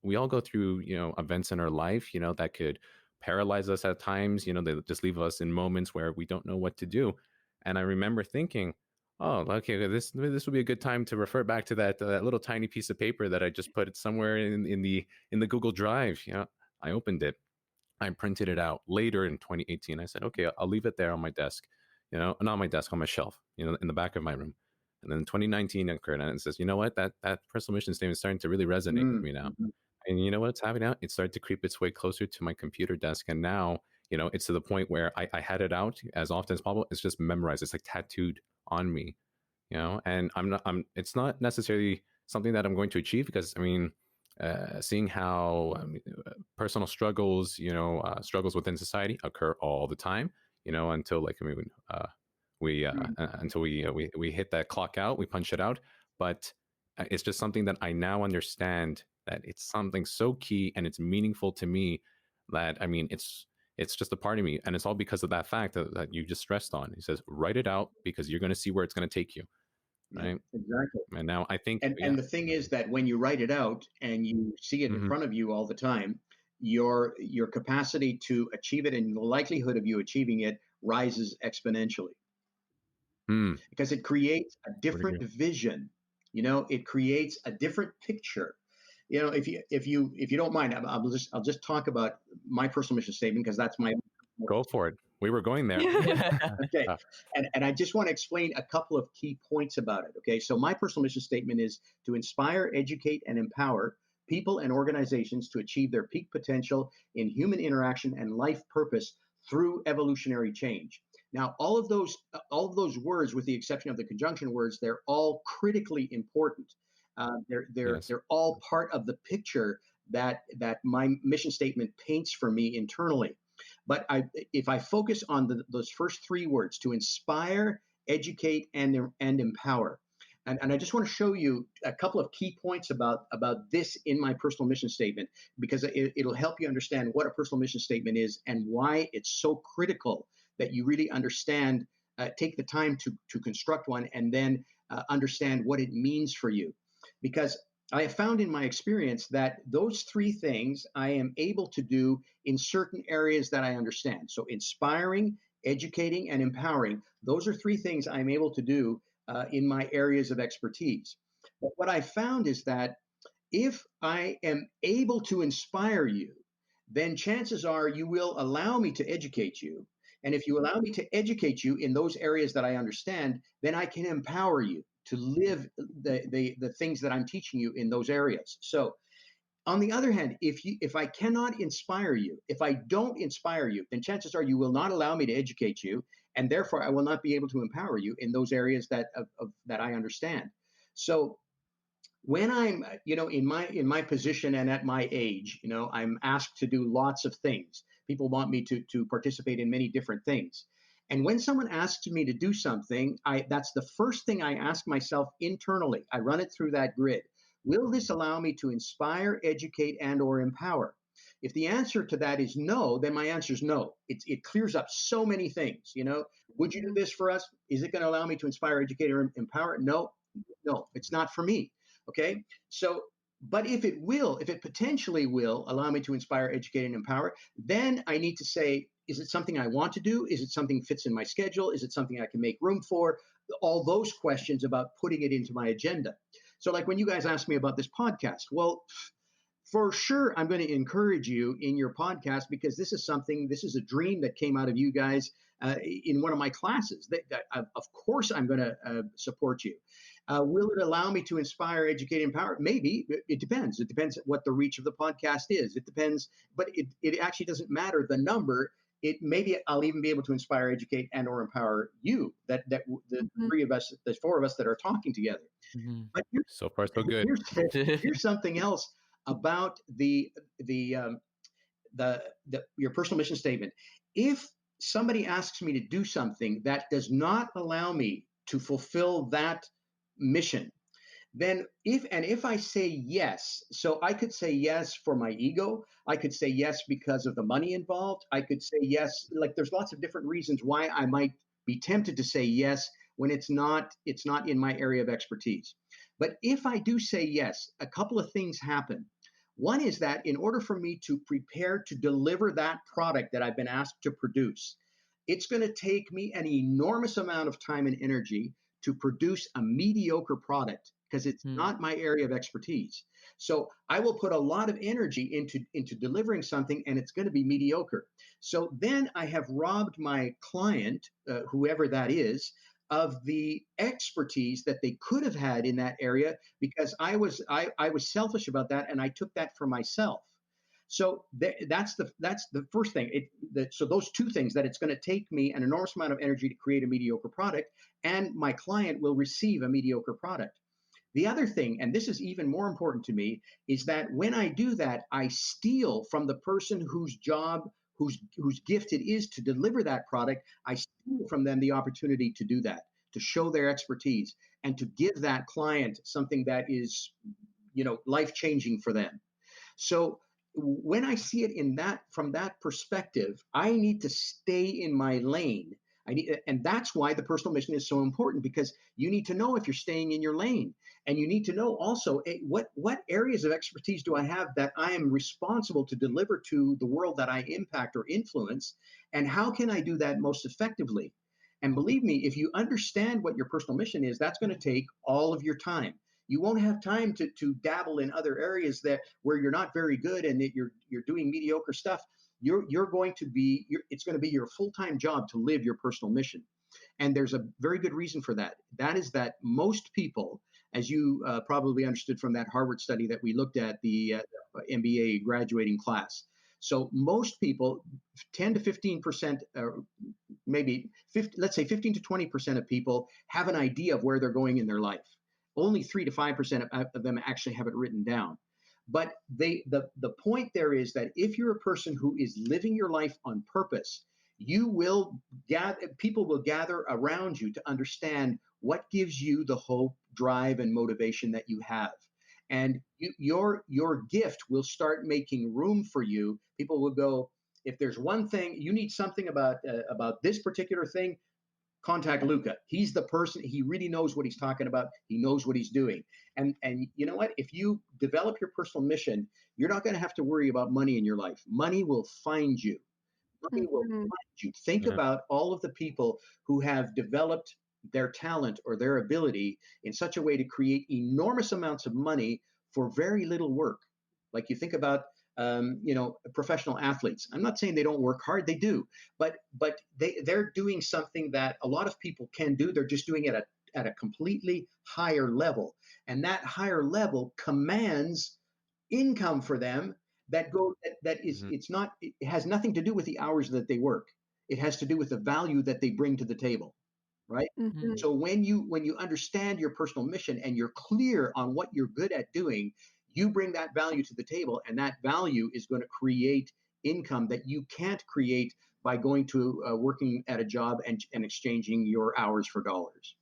we all go through, events in our life, that could paralyze us at times. They just leave us in moments where we don't know what to do. And I remember thinking, oh, okay, this would be a good time to refer back to that little tiny piece of paper that I just put somewhere in the Google Drive. I opened it, I printed it out later in 2018. I said, okay, I'll leave it there on my desk, not on my desk, on my shelf, in the back of my room. And then 2019 occurred, and it says, you know what, that personal mission statement is starting to really resonate with me now. Mm-hmm. And you know what's happening now? It started to creep its way closer to my computer desk, and now, it's to the point where I had it out as often as possible. It's just memorized. It's like tattooed on me, and it's not necessarily something that I'm going to achieve, because seeing how personal struggles, struggles within society occur all the time, until until we hit that clock out, we punch it out. But it's just something that I now understand, that it's something so key and it's meaningful to me, that it's just a part of me, and it's all because of that fact that you just stressed on. He says, write it out, because you're going to see where it's going to take you, right? Yeah, exactly. And now I think, And the thing is that when you write it out and you see it in front of you all the time, your capacity to achieve it and the likelihood of you achieving it rises exponentially, because it creates a different vision. It creates a different picture. If you don't mind, I'll just talk about my personal mission statement, because that's my. Go for it. We were going there. Okay. And I just want to explain a couple of key points about it. Okay. So my personal mission statement is to inspire, educate, and empower people and organizations to achieve their peak potential in human interaction and life purpose through evolutionary change. Now, all of those words, with the exception of the conjunction words, they're all critically important. They're all part of the picture that my mission statement paints for me internally. But if I focus on those first three words, to inspire, educate, and empower, and I just want to show you a couple of key points about this in my personal mission statement, because it'll help you understand what a personal mission statement is and why it's so critical that you really understand, take the time to construct one, and then understand what it means for you. Because I have found in my experience that those three things I am able to do in certain areas that I understand. So inspiring, educating, and empowering, those are three things I'm able to do in my areas of expertise. But what I found is that if I am able to inspire you, then chances are you will allow me to educate you. And if you allow me to educate you in those areas that I understand, then I can empower you to live the things that I'm teaching you in those areas. So on the other hand, if I cannot inspire you, if I don't inspire you, then chances are you will not allow me to educate you, and therefore I will not be able to empower you in those areas that I understand. So when I'm in my position and at my age, I'm asked to do lots of things. People want me to participate in many different things. And when someone asks me to do something, that's the first thing I ask myself internally. I run it through that grid. Will this allow me to inspire, educate, and or empower? If the answer to that is no, then my answer is no. It clears up so many things. Would you do this for us? Is it going to allow me to inspire, educate, or empower? No, it's not for me. Okay. So, but if it potentially will allow me to inspire, educate, and empower, then I need to say, is it something I want to do? Is it something that fits in my schedule? Is it something I can make room for? All those questions about putting it into my agenda. So like when you guys asked me about this podcast, well, for sure, I'm going to encourage you in your podcast, because this is a dream that came out of you guys in one of my classes. Of course, I'm going to support you. Will it allow me to inspire, educate, empower? Maybe. It depends. It depends what the reach of the podcast is. It depends, but it actually doesn't matter the number. Maybe I'll even be able to inspire, educate, and or empower you. The three of us, the four of us that are talking together. Mm-hmm. But so far, so good. Here's something else about your personal mission statement. If somebody asks me to do something that does not allow me to fulfill that mission, then if I say yes, so I could say yes for my ego, I could say yes because of the money involved, I could say yes, like there's lots of different reasons why I might be tempted to say yes when it's not in my area of expertise. But if I do say yes, a couple of things happen. One is that in order for me to prepare to deliver that product that I've been asked to produce, it's going to take me an enormous amount of time and energy to produce a mediocre product, because it's not my area of expertise. So I will put a lot of energy into delivering something, and it's going to be mediocre. So then I have robbed my client, whoever that is, of the expertise that they could have had in that area, because I was selfish about that, and I took that for myself. So that's the first thing. So those two things, that it's going to take me an enormous amount of energy to create a mediocre product, and my client will receive a mediocre product. The other thing, and this is even more important to me, is that when I do that, I steal from the person whose job, whose gift it is to deliver that product. I steal from them the opportunity to do that, to show their expertise, and to give that client something that is, life-changing for them. So when I see it from that perspective, I need to stay in my lane. And that's why the personal mission is so important, because you need to know if you're staying in your lane, and you need to know also what areas of expertise do I have that I am responsible to deliver to the world that I impact or influence, and how can I do that most effectively? And believe me, if you understand what your personal mission is, that's going to take all of your time. You won't have time to dabble in other areas where you're not very good and that you're doing mediocre stuff. It's going to be your full-time job to live your personal mission. And there's a very good reason for that. That is that most people, as you probably understood from that Harvard study that we looked at, the MBA graduating class. So most people, 10 to 15%, maybe let's say 15 to 20% of people have an idea of where they're going in their life. Only 3 to 5% of them actually have it written down. But the point there is that if you're a person who is living your life on purpose, people will gather around you to understand what gives you the hope, drive, and motivation that you have. And your gift will start making room for you. People will go, if there's one thing, you need something about this particular thing, contact Luca. He's the person, he really knows what he's talking about. He knows what he's doing. And you know what? If you develop your personal mission, you're not going to have to worry about money in your life. Money will find you. Money will find you. Think about all of the people who have developed their talent or their ability in such a way to create enormous amounts of money for very little work. Like you think about professional athletes. I'm not saying they don't work hard, they do, but they're doing something that a lot of people can do. They're just doing it at a completely higher level, and that higher level commands income for them it has nothing to do with the hours that they work. It has to do with the value that they bring to the table, right? Mm-hmm. So when you understand your personal mission and you're clear on what you're good at doing, you bring that value to the table, and that value is going to create income that you can't create by going to working at a job and exchanging your hours for dollars.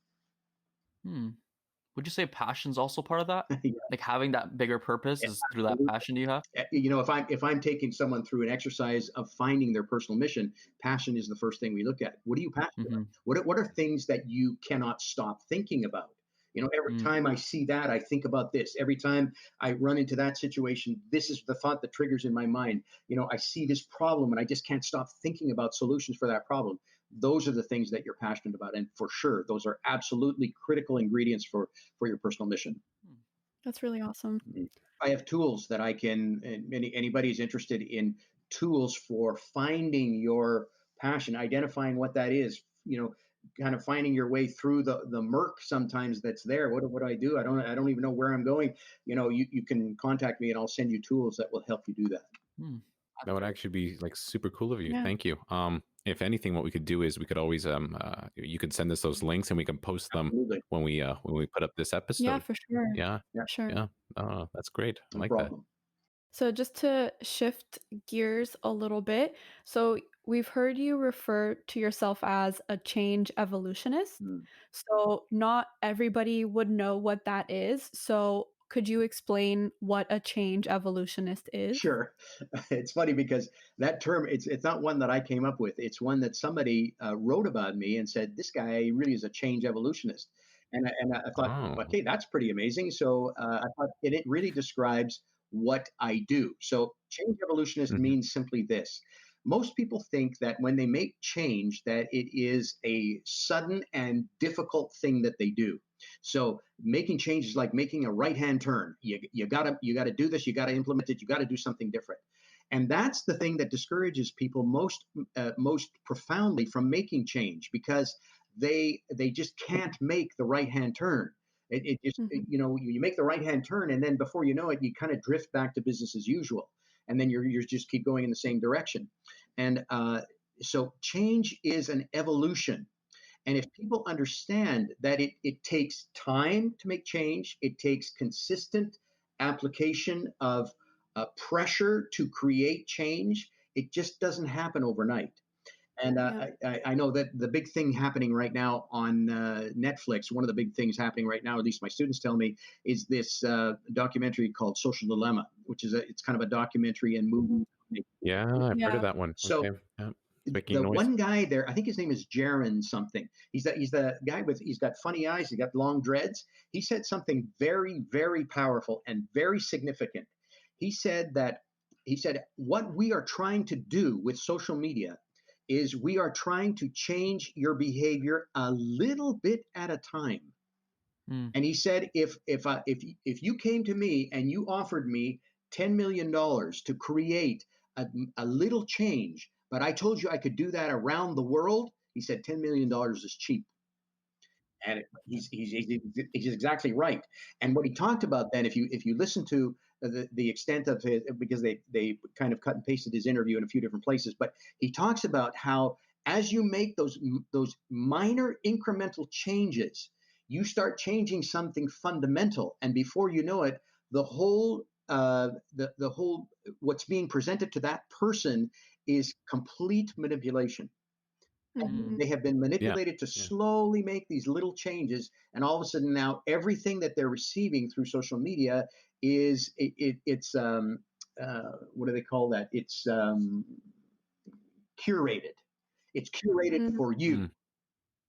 Would you say passion's also part of that? Yeah. Like having that bigger purpose is through that passion you have? If I'm taking someone through an exercise of finding their personal mission, passion is the first thing we look at. What are you passionate about? What are things that you cannot stop thinking about? Every time I see that, I think about this. Every time I run into that situation, this is the thought that triggers in my mind. I see this problem and I just can't stop thinking about solutions for that problem. Those are the things that you're passionate about. And for sure, those are absolutely critical ingredients for your personal mission. That's really awesome. I have tools that I can, and anybody's interested in tools for finding your passion, identifying what that is, kind of finding your way through the murk sometimes that's there. What do I do? I don't even know where I'm going. You can contact me and I'll send you tools that will help you do that. That would actually be like super cool of you. Yeah. Thank you. If anything, what we could do is we could always you could send us those links and we can post them Absolutely. when we put up this episode. Yeah, for sure. Yeah. Sure. Yeah. Oh, that's great. I No like problem. So just to shift gears a little bit, so we've heard you refer to yourself as a change evolutionist. Mm. So not everybody would know what that is. So could you explain what a change evolutionist is? Sure. It's funny because that term, it's not one that I came up with. It's one that somebody wrote about me and said, this guy really is a change evolutionist. And I thought, Oh. okay, that's pretty amazing. So I thought it really describes what I do. So change evolutionist Mhm. means simply this. Most people think that when they make change, that it is a sudden and difficult thing that they do. So making change is like making a right-hand turn. You gotta do this. You gotta implement it. You gotta do something different. And that's the thing that discourages people most profoundly from making change, because they just can't make the right-hand turn. It just Mhm. you make the right-hand turn, and then before you know it, you kind of drift back to business as usual, and then you're just keep going in the same direction. And so change is an evolution. And if people understand that it takes time to make change, it takes consistent application of pressure to create change, it just doesn't happen overnight. And Yeah. I know that the big thing happening right now on Netflix, one of the big things happening right now, at least my students tell me, is this documentary called Social Dilemma, which it's kind of a documentary and movie. Yeah, I've heard Yeah. of that one. So Okay. Yeah. It's making the noise. one guy there, I think his name is Jaron something. He's the guy he's got funny eyes, he's got long dreads. He said something very, very powerful and very significant. He said what we are trying to do with social media is we are trying to change your behavior a little bit at a time. Mm. And he said, if you came to me and you offered me $10 million to create a little change, but I told you I could do that around the world, he said $10 million is cheap. And he's exactly right. And what he talked about then, if you listen to the extent of his, because they kind of cut and pasted his interview in a few different places, but he talks about how as you make those minor incremental changes, you start changing something fundamental, and before you know it, the whole what's being presented to that person is complete manipulation. Mhm. They have been Yeah. manipulated to Yeah. slowly make these little changes, and all of a sudden now everything that they're receiving through social media it's what do they call that? It's curated. It's curated Mhm. for you.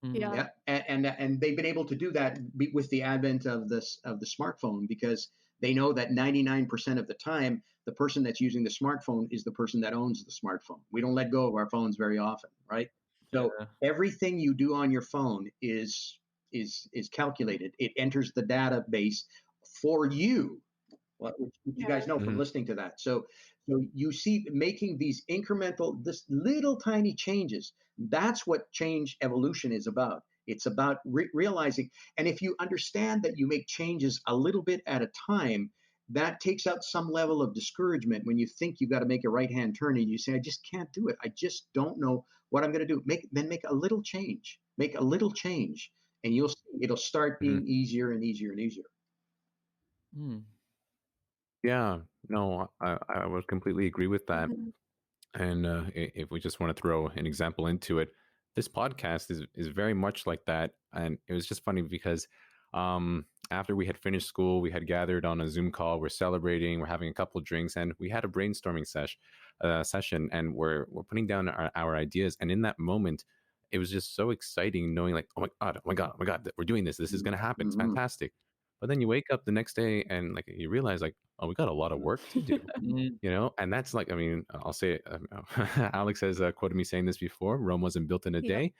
Mm. Yeah. Yeah, and they've been able to do that with the advent of the smartphone, because they know that 99% of the time the person that's using the smartphone is the person that owns the smartphone. We don't let go of our phones very often, right? So Yeah. everything you do on your phone is calculated. It enters the database for you, which you guys Yeah. know from Mhm. listening to that. So you see, making these incremental, this little tiny changes, that's what change evolution is about. It's about realizing, and if you understand that you make changes a little bit at a time, that takes out some level of discouragement when you think you've got to make a right hand turn and you say, I just can't do it. I just don't know what I'm going to do. Make a little change. Make a little change, and you'll see it'll start Mhm. being easier and easier and easier. Mm. Yeah. No, I would completely agree with that. Mhm. And if we just want to throw an example into it, this podcast is very much like that. And it was just funny because after we had finished school, we had gathered on a Zoom call. We're celebrating, we're having a couple of drinks, and we had a brainstorming session, and we're putting down our ideas. And in that moment, it was just so exciting knowing, like, oh my god, oh my god, oh my god, we're doing this. This is going to happen. It's Mhm. fantastic. But then you wake up the next day and like you realize, like, oh, we got a lot of work to do. Mm. And that's like, I mean, I'll say it. Alex has quoted me saying this before. Rome wasn't built in a Yeah. day.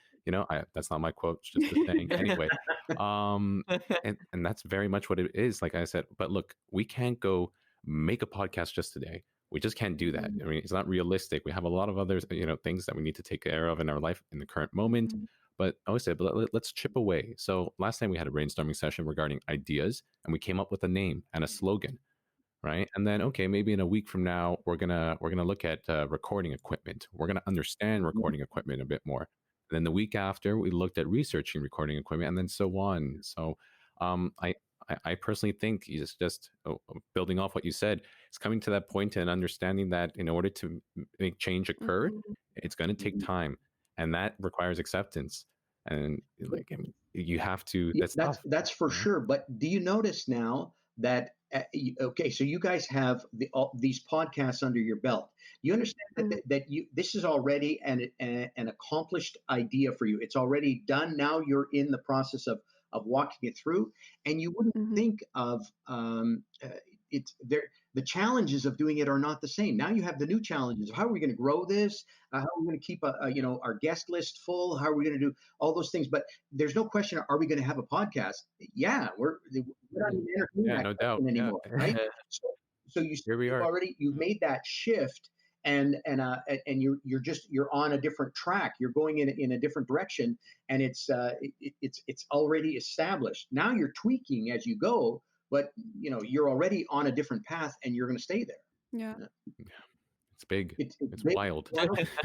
That's not my quote. It's just a saying. Anyway, and that's very much what it is. Like I said, but look, we can't go make a podcast just today. We just can't do that. Mhm. I mean, it's not realistic. We have a lot of other, things that we need to take care of in our life in the current moment. Mhm. But I always say, let's chip away. So last time we had a brainstorming session regarding ideas, and we came up with a name and a slogan, right? And then, okay, maybe in a week from now, we're gonna look at recording equipment. We're gonna understand recording equipment a bit more. And then the week after, we looked at researching recording equipment, and then so on. So, I personally think it's just building off what you said. It's coming to that point and understanding that in order to make change occur, Mhm. it's going to take Mhm. time, and that requires acceptance. And like, I mean, you have to. Yeah, That's tough. that's for You know? sure. But do you notice now that okay, so you guys have all these podcasts under your belt. You understand that Mhm. this is already an accomplished idea for you. It's already done. Now you're in the process of walking it through, and you wouldn't Mhm. think of it's there. The challenges of doing it are not the same. Now you have the new challenges. How are we going to grow this? How are we going to keep our guest list full? How are we going to do all those things? But there's no question. Are we going to have a podcast? Yeah, we're not even entertaining Yeah, that no doubt. question Yeah, anymore, right? So, so here we are. you've made that shift, and you're on a different track. You're going in a different direction, and it's already established. Now you're tweaking as you go, but you're already on a different path, and you're going to stay there. Yeah. Yeah. It's big. It's It's big, wild.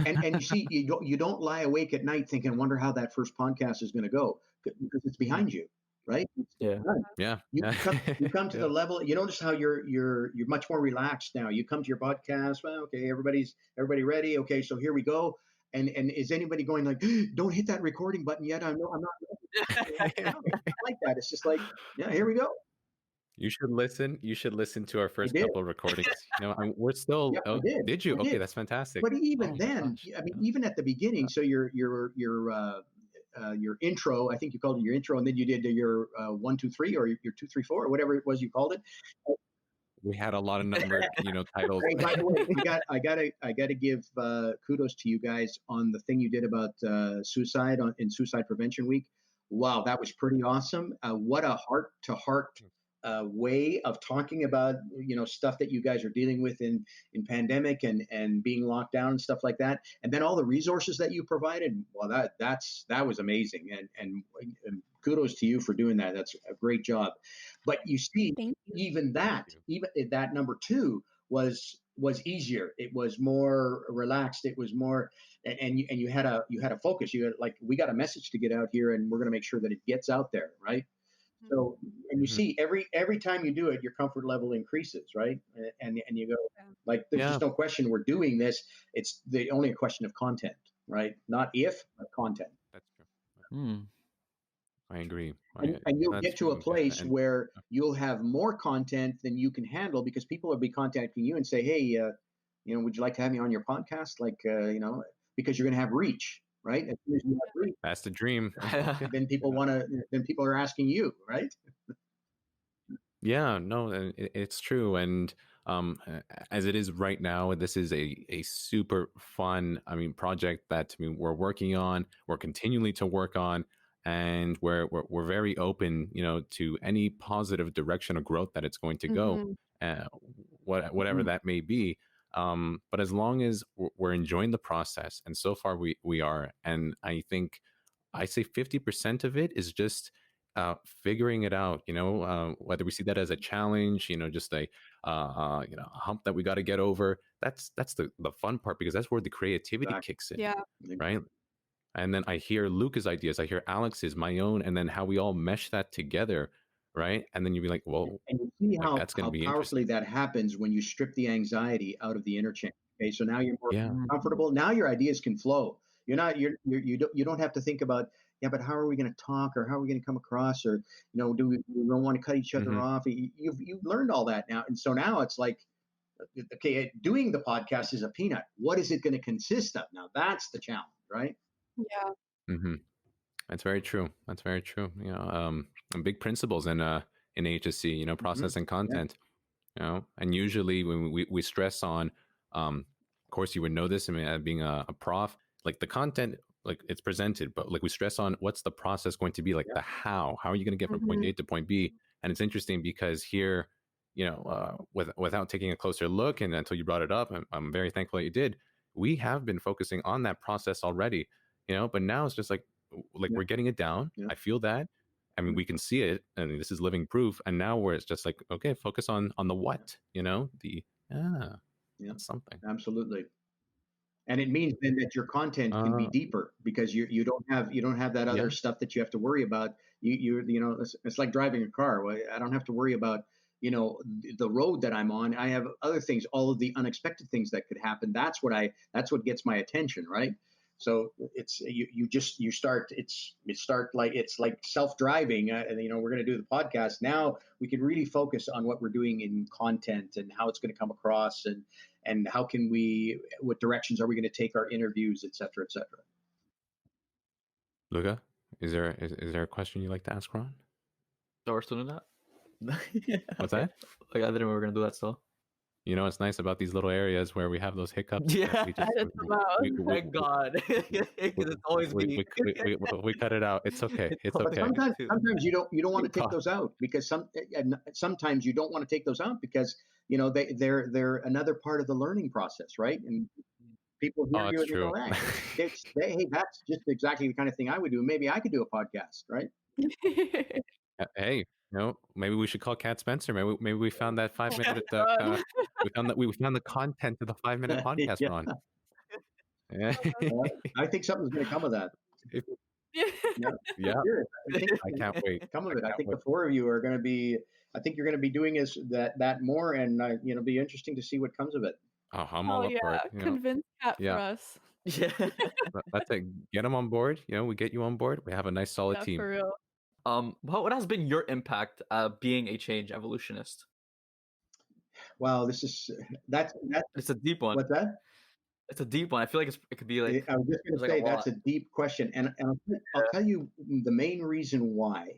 and you see, you don't lie awake at night thinking, wonder how that first podcast is going to go, because it's behind you, right? Yeah. It's done. Yeah. You come to Yeah. the level. You notice how you're much more relaxed now. You come to your podcast. Well, okay, everybody ready. Okay, so here we go. And is anybody going like, don't hit that recording button yet? I'm not ready. Not like that. It's just like, yeah, here we go. You should listen. You should listen to our I first did. couple of recordings. We're still. Yeah, I Oh, did. did you? I Okay, did. that's fantastic. But Oh even my then, gosh. I mean, even at the beginning, so your intro, I think you called it your intro, and then you did your 1, 2, 3, or your 2, 3, 4, or whatever it was you called it. We had a lot of numbered, titles. Hey, by the way, I gotta give kudos to you guys on the thing you did about suicide in Suicide Prevention Week. Wow, that was pretty awesome. What a heart to heart way of talking about stuff that you guys are dealing with in pandemic and being locked down and stuff like that, and then all the resources that you provided. Well, that was amazing, and kudos to you for doing that. That's a great job. But you see, Thank you. even Thank you. that number 2 was easier. It was more relaxed. It was more, and you had a focus. You had, like, we got a message to get out here, and we're going to make sure that it gets out there, right? So, and you Mhm. see, every time you do it, your comfort level increases, right? And you go, Yeah. like, there's Yeah, just no question we're doing this. It's only a question of content, right? Not if, but content. that's true. Hmm. I agree. And you'll That's get to a true. Yeah, place and where you'll have more content than you can handle, because people will be contacting you and say, hey, would you like to have me on your podcast? Like, because you're going to have reach, right? As soon as you have reach, that's the dream. then people are asking you, right? Yeah, no, and it's true. And as it is right now, this is a super fun, project that we're working on, we're continually to work on, and we're very open, to any positive direction of growth that it's going to go, Mhm. uh, whatever Mhm. that may be. But as long as we're enjoying the process, and so far we are, and I think I say 50% of it is just figuring it out, whether we see that as a challenge, just a hump that we got to get over. That's the fun part, because that's where the creativity Exactly. kicks in, Yeah. right? And then I hear Luca's ideas, I hear Alex's, my own, and then how we all mesh that together, right? And then you'd be like, well, And you see like, how that's going to be powerfully interesting. that happens when you strip the anxiety out of the interchange. Okay, so now you're more Yeah. Hmm. comfortable. Now your ideas can flow. You're not you don't have to think about, yeah, but how are we going to talk, or how are we going to come across, or we don't want to cut each other Hmm. off. You've learned all that now, and so now it's like, okay, doing the podcast is a peanut. What is it going to consist of? Now that's the challenge, right? Yeah. Hmm. That's very true. That's very true. And big principles in HSC, Hmm. process and Yeah. content, and usually when we stress on, of course you would know this, being a prof, like the content, like it's presented, but like we stress on what's the process going to be, like Yeah. the how are you going to get from point Mhm. A to point B. And it's interesting because here, without taking a closer look, and until you brought it up, I'm very thankful that you did. We have been focusing on that process already, but now it's just like Yeah. we're getting it down. Yeah. I feel that. I mean, we can see it, and this is living proof. And now where it's just like, okay, focus on the what, that's something. Absolutely. And it means then that your content can be deeper, because you don't have that other stuff that you have to worry about. It's like driving a car. Well, I don't have to worry about the road that I'm on. I have other things, all of the unexpected things that could happen. That's what gets my attention, right? So it's you start it's like self-driving. We're going to do the podcast now. We can really focus on what we're doing in content and how it's going to come across, and what directions are we going to take our interviews, et cetera, et cetera. Luca, is there a question you'd like to ask Ron? So we're still doing that? What's that? Like, I didn't know we were going to do that still. It's nice about these little areas where we have those hiccups. Yeah, thank God. It's always me. We cut it out. It's okay. It's okay. Sometimes you don't want to take those out, because sometimes you don't want to take those out because they're another part of the learning process, right? And people hear you and true. Go, hey, that's just exactly the kind of thing I would do. Maybe I could do a podcast, right? Hey, maybe we should call Kat Spencer. Maybe we found that 5-minute. We found the content of the 5-minute podcast, Yeah. Ron. I think something's going to come of that. Yeah. I can't wait. Come of it. I think the four of you are going to be. I think you're going to be doing that more, and be interesting to see what comes of it. Oh, I'm all up for it. Convince Kat for us. Yeah. That's it. Get them on board. We get you on board. We have a nice solid team. For real. What has been your impact being a change evolutionist? Wow, that's it's a deep one. What's that? It's a deep one. I feel like it could be like. I was just going to say that's a deep question, and I'll tell you the main reason why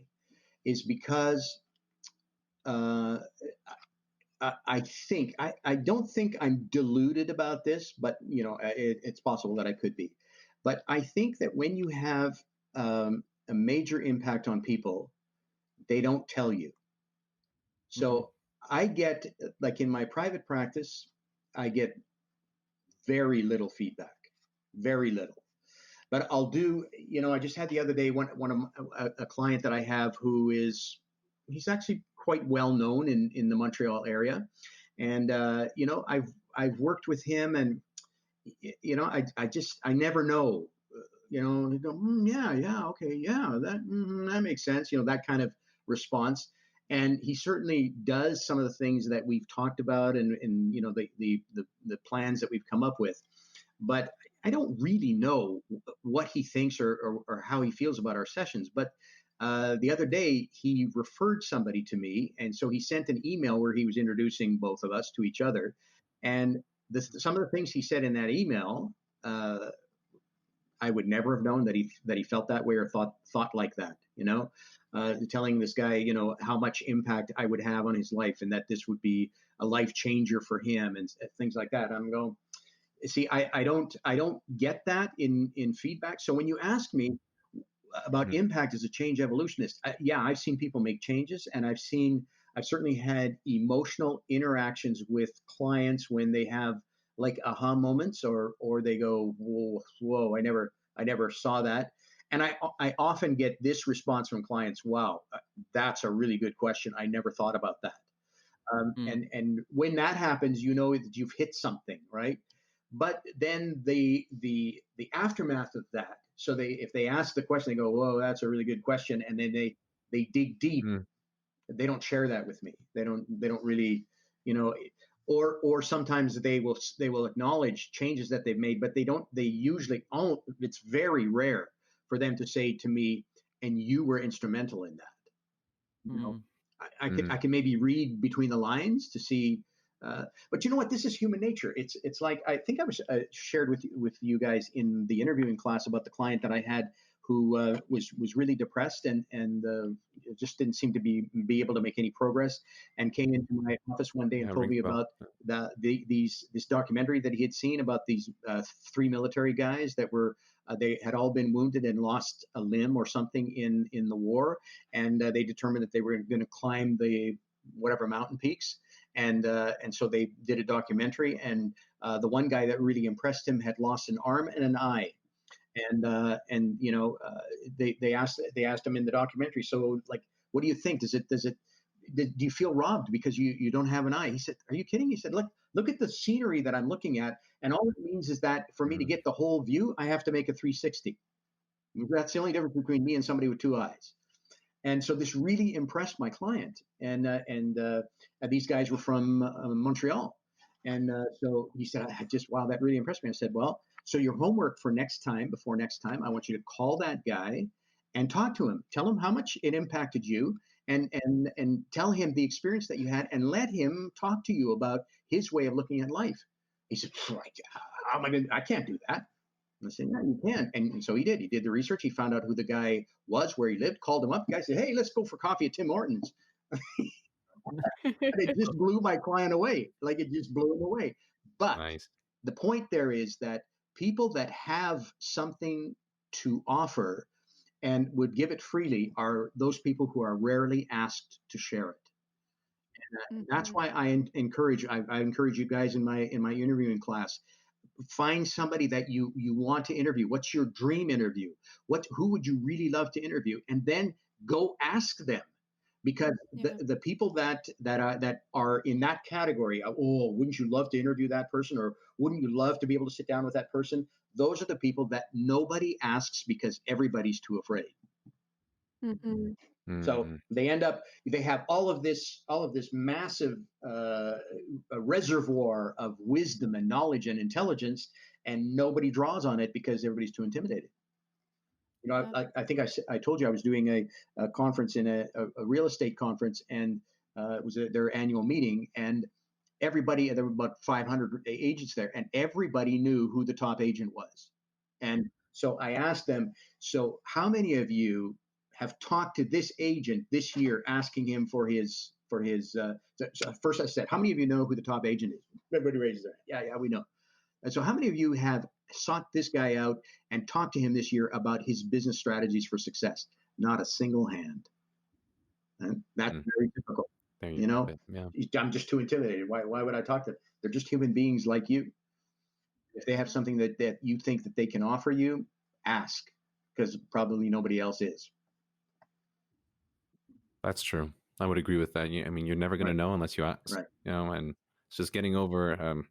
is because I don't think I'm deluded about this, but it's possible that I could be. But I think that when you have a major impact on people, they don't tell you. So I get, like in my private practice, I get very little feedback, very little. But I'll do, I just had the other day a client that I have he's actually quite well known in the Montreal area, and I've worked with him, and I never know. They go, okay, that makes sense. That kind of response. And he certainly does some of the things that we've talked about, and the plans that we've come up with. But I don't really know what he thinks or how he feels about our sessions. But the other day he referred somebody to me, and so he sent an email where he was introducing both of us to each other. And some of the things he said in that email, I would never have known that he felt that way or thought like that, telling this guy, how much impact I would have on his life, and that this would be a life changer for him, and things like that. I'm going, see, I don't get that in feedback. So when you ask me about impact as a change evolutionist, I've seen people make changes, and I've certainly had emotional interactions with clients when they have like aha moments, or they go, whoa, I never saw that. And I often get this response from clients: wow, that's a really good question. I never thought about that. And when that happens, that you've hit something, right? But then the aftermath of that. So if they ask the question, they go, whoa, that's a really good question. And then they dig deep. They don't share that with me. They don't really, or sometimes they will acknowledge changes that they've made, but they usually don't. It's very rare for them to say to me, and you were instrumental in that. I can maybe read between the lines to see, but you know what? This is human nature. It's like, I think I was shared with you guys in the interviewing class about the client that I had who was really depressed and just didn't seem to be able to make any progress, and came into my office one day and told me about this documentary that he had seen about these 3 military guys that were they had all been wounded and lost a limb or something in the war, and they determined that they were going to climb the whatever mountain peaks. And so they did a documentary, and the one guy that really impressed him had lost an arm and an eye. And they asked him in the documentary, so like, what do you think? Do you feel robbed because you don't have an eye? He said, are you kidding? He said, look at the scenery that I'm looking at, and all it means is that for me to get the whole view, I have to make a 360. That's the only difference between me and somebody with two eyes. And so this really impressed my client, and these guys were from Montreal, and so he said, wow, that really impressed me. I said, well, so your homework for before next time, I want you to call that guy and talk to him. Tell him how much it impacted you, and tell him the experience that you had, and let him talk to you about his way of looking at life. He said, how am I going? I can't do that. I said, yeah, you can. And so he did. He did the research. He found out who the guy was, where he lived, called him up. The guy said, hey, let's go for coffee at Tim Hortons. It just blew my client away. Like, it just blew him away. But Nice. the point there is that people that have something to offer and would give it freely are those people who are rarely asked to share it. And that's why I encourage you guys in my interviewing class. Find somebody that you want to interview. What's your dream interview? Who would you really love to interview? And then go ask them, because the people that are in that category, oh, wouldn't you love to interview that person, or wouldn't you love to be able to sit down with that person? Those are the people that nobody asks because everybody's too afraid. So they have all of this massive reservoir of wisdom and knowledge and intelligence, and nobody draws on it because everybody's too intimidated. You know, I think I told you I was doing a conference in a real estate conference, and it was their annual meeting, and there were about 500 agents there, and everybody knew who the top agent was. And so I asked them, so how many of you have talked to this agent this year, asking him for his so first I said, how many of you know who the top agent is? Everybody raises their hand. Yeah, we know. And so how many of you have sought this guy out and talked to him this year about his business strategies for success? Not a single hand. And that's very difficult. You know, I'm just too intimidated. Why would I talk to them? They're just human beings like you. If they have something that you think that they can offer you, ask, because probably nobody else is. That's true. I would agree with that. I mean, you're never going to know unless you ask. Right. You know, and it's just getting over.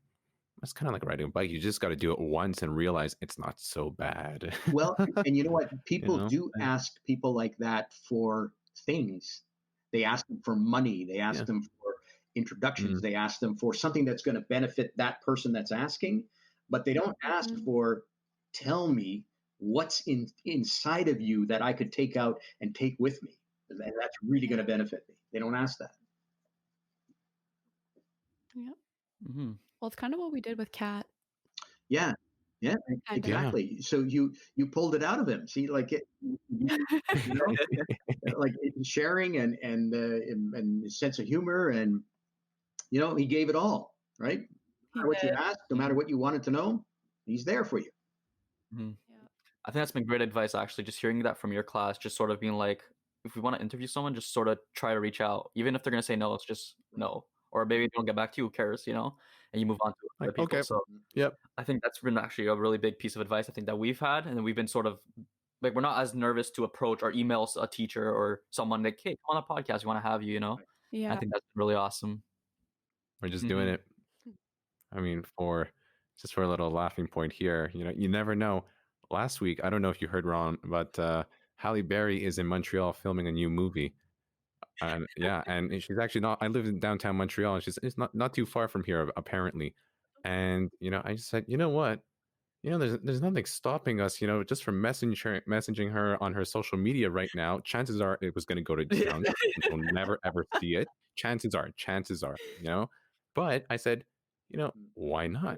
It's kind of like riding a bike. You just got to do it once and realize it's not so bad. Well, and you know what? People do ask people like that for things. They ask them for money. They ask them for introductions. They ask them for something that's going to benefit that person that's asking. But they don't ask for, tell me what's inside of you that I could take out and take with me. And that's really going to benefit me. They don't ask that. Yep. Well, it's kind of what we did with Kat. Yeah, exactly. Yeah. So you pulled it out of him. See, like like sharing and his sense of humor, and he gave it all. Right. No matter what you asked, no matter what you wanted to know, he's there for you. I think that's been great advice, actually. Just hearing that from your class, just sort of being like, if we want to interview someone, just sort of try to reach out. Even if they're going to say no, it's just no. Or maybe they don't get back to you, who cares, and you move on to other people. Okay. So I think that's been actually a really big piece of advice I think that we've had. And then we've been sort of like, we're not as nervous to approach or email a teacher or someone like, hey, come on a podcast, we want to have you, Yeah. I think that's really awesome. We're just doing it. I mean, for a little laughing point here, you never know. Last week, I don't know if you heard, Ron, but Halle Berry is in Montreal filming a new movie. And and she's actually not. I live in downtown Montreal, and it's not too far from here, apparently. And I just said, you know what, there's nothing stopping us, just from messaging her on her social media right now. Chances are it was going to go to junk. We'll never ever see it. Chances are, But I said, why not?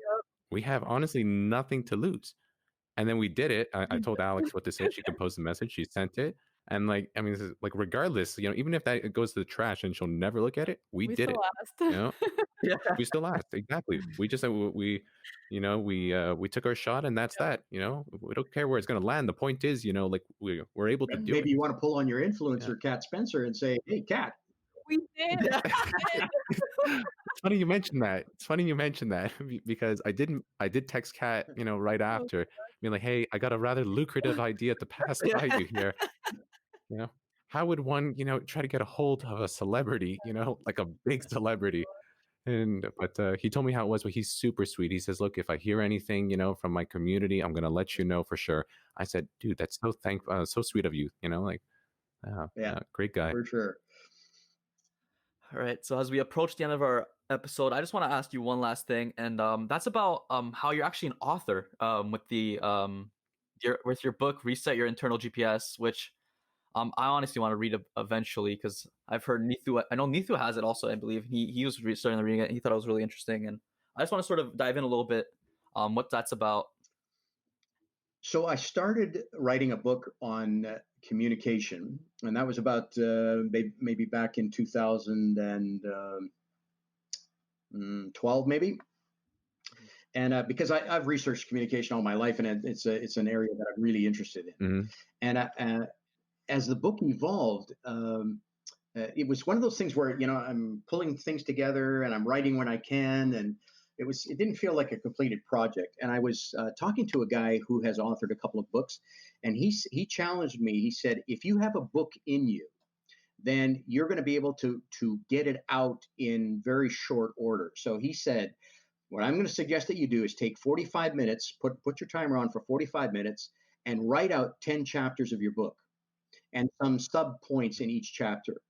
We have honestly nothing to lose. And then we did it. I told Alex what to say. She composed the message. She sent it. And regardless, even if that goes to the trash and she'll never look at it, we did it. We still asked. Exactly. We just we took our shot, and that's that. We don't care where it's going to land. The point is, we're able to do it. Maybe you want to pull on your influencer, Kat Spencer, and say, "Hey, Kat, We did. Yeah. We did. It's funny you mentioned that. It's funny you mentioned that because I did text Kat, right Oh, after, being like, "Hey, I got a rather lucrative idea to pass Yeah. by you here. You know, how would one, try to get a hold of a celebrity, like a big celebrity?" But he told me how it was, but he's super sweet. He says, "Look, if I hear anything, from my community, I'm gonna let you know for sure." I said, "Dude, that's so sweet of you. Yeah, Great guy." for sure. All right. So as we approach the end of our episode, I just want to ask you one last thing, and that's about how you're actually an author with the with your book Reset Your Internal GPS, which I honestly want to read eventually because I've heard Nithu. I know Nithu has it also. I believe he was starting to reading it. And he thought it was really interesting, and I just want to sort of dive in a little bit what that's about. So I started writing a book on communication, and that was about maybe back in 2012, maybe. And because I've researched communication all my life, and it's an area that I'm really interested in. Mhm. And as the book evolved, it was one of those things where I'm pulling things together and I'm writing when I can, and it didn't feel like a completed project. And I was talking to a guy who has authored a couple of books, and he challenged me. He said, if you have a book in you, then you're going to be able to get it out in very short order. So he said, what I'm going to suggest that you do is take 45 minutes, put your timer on for 45 minutes, and write out 10 chapters of your book and some sub points in each chapter.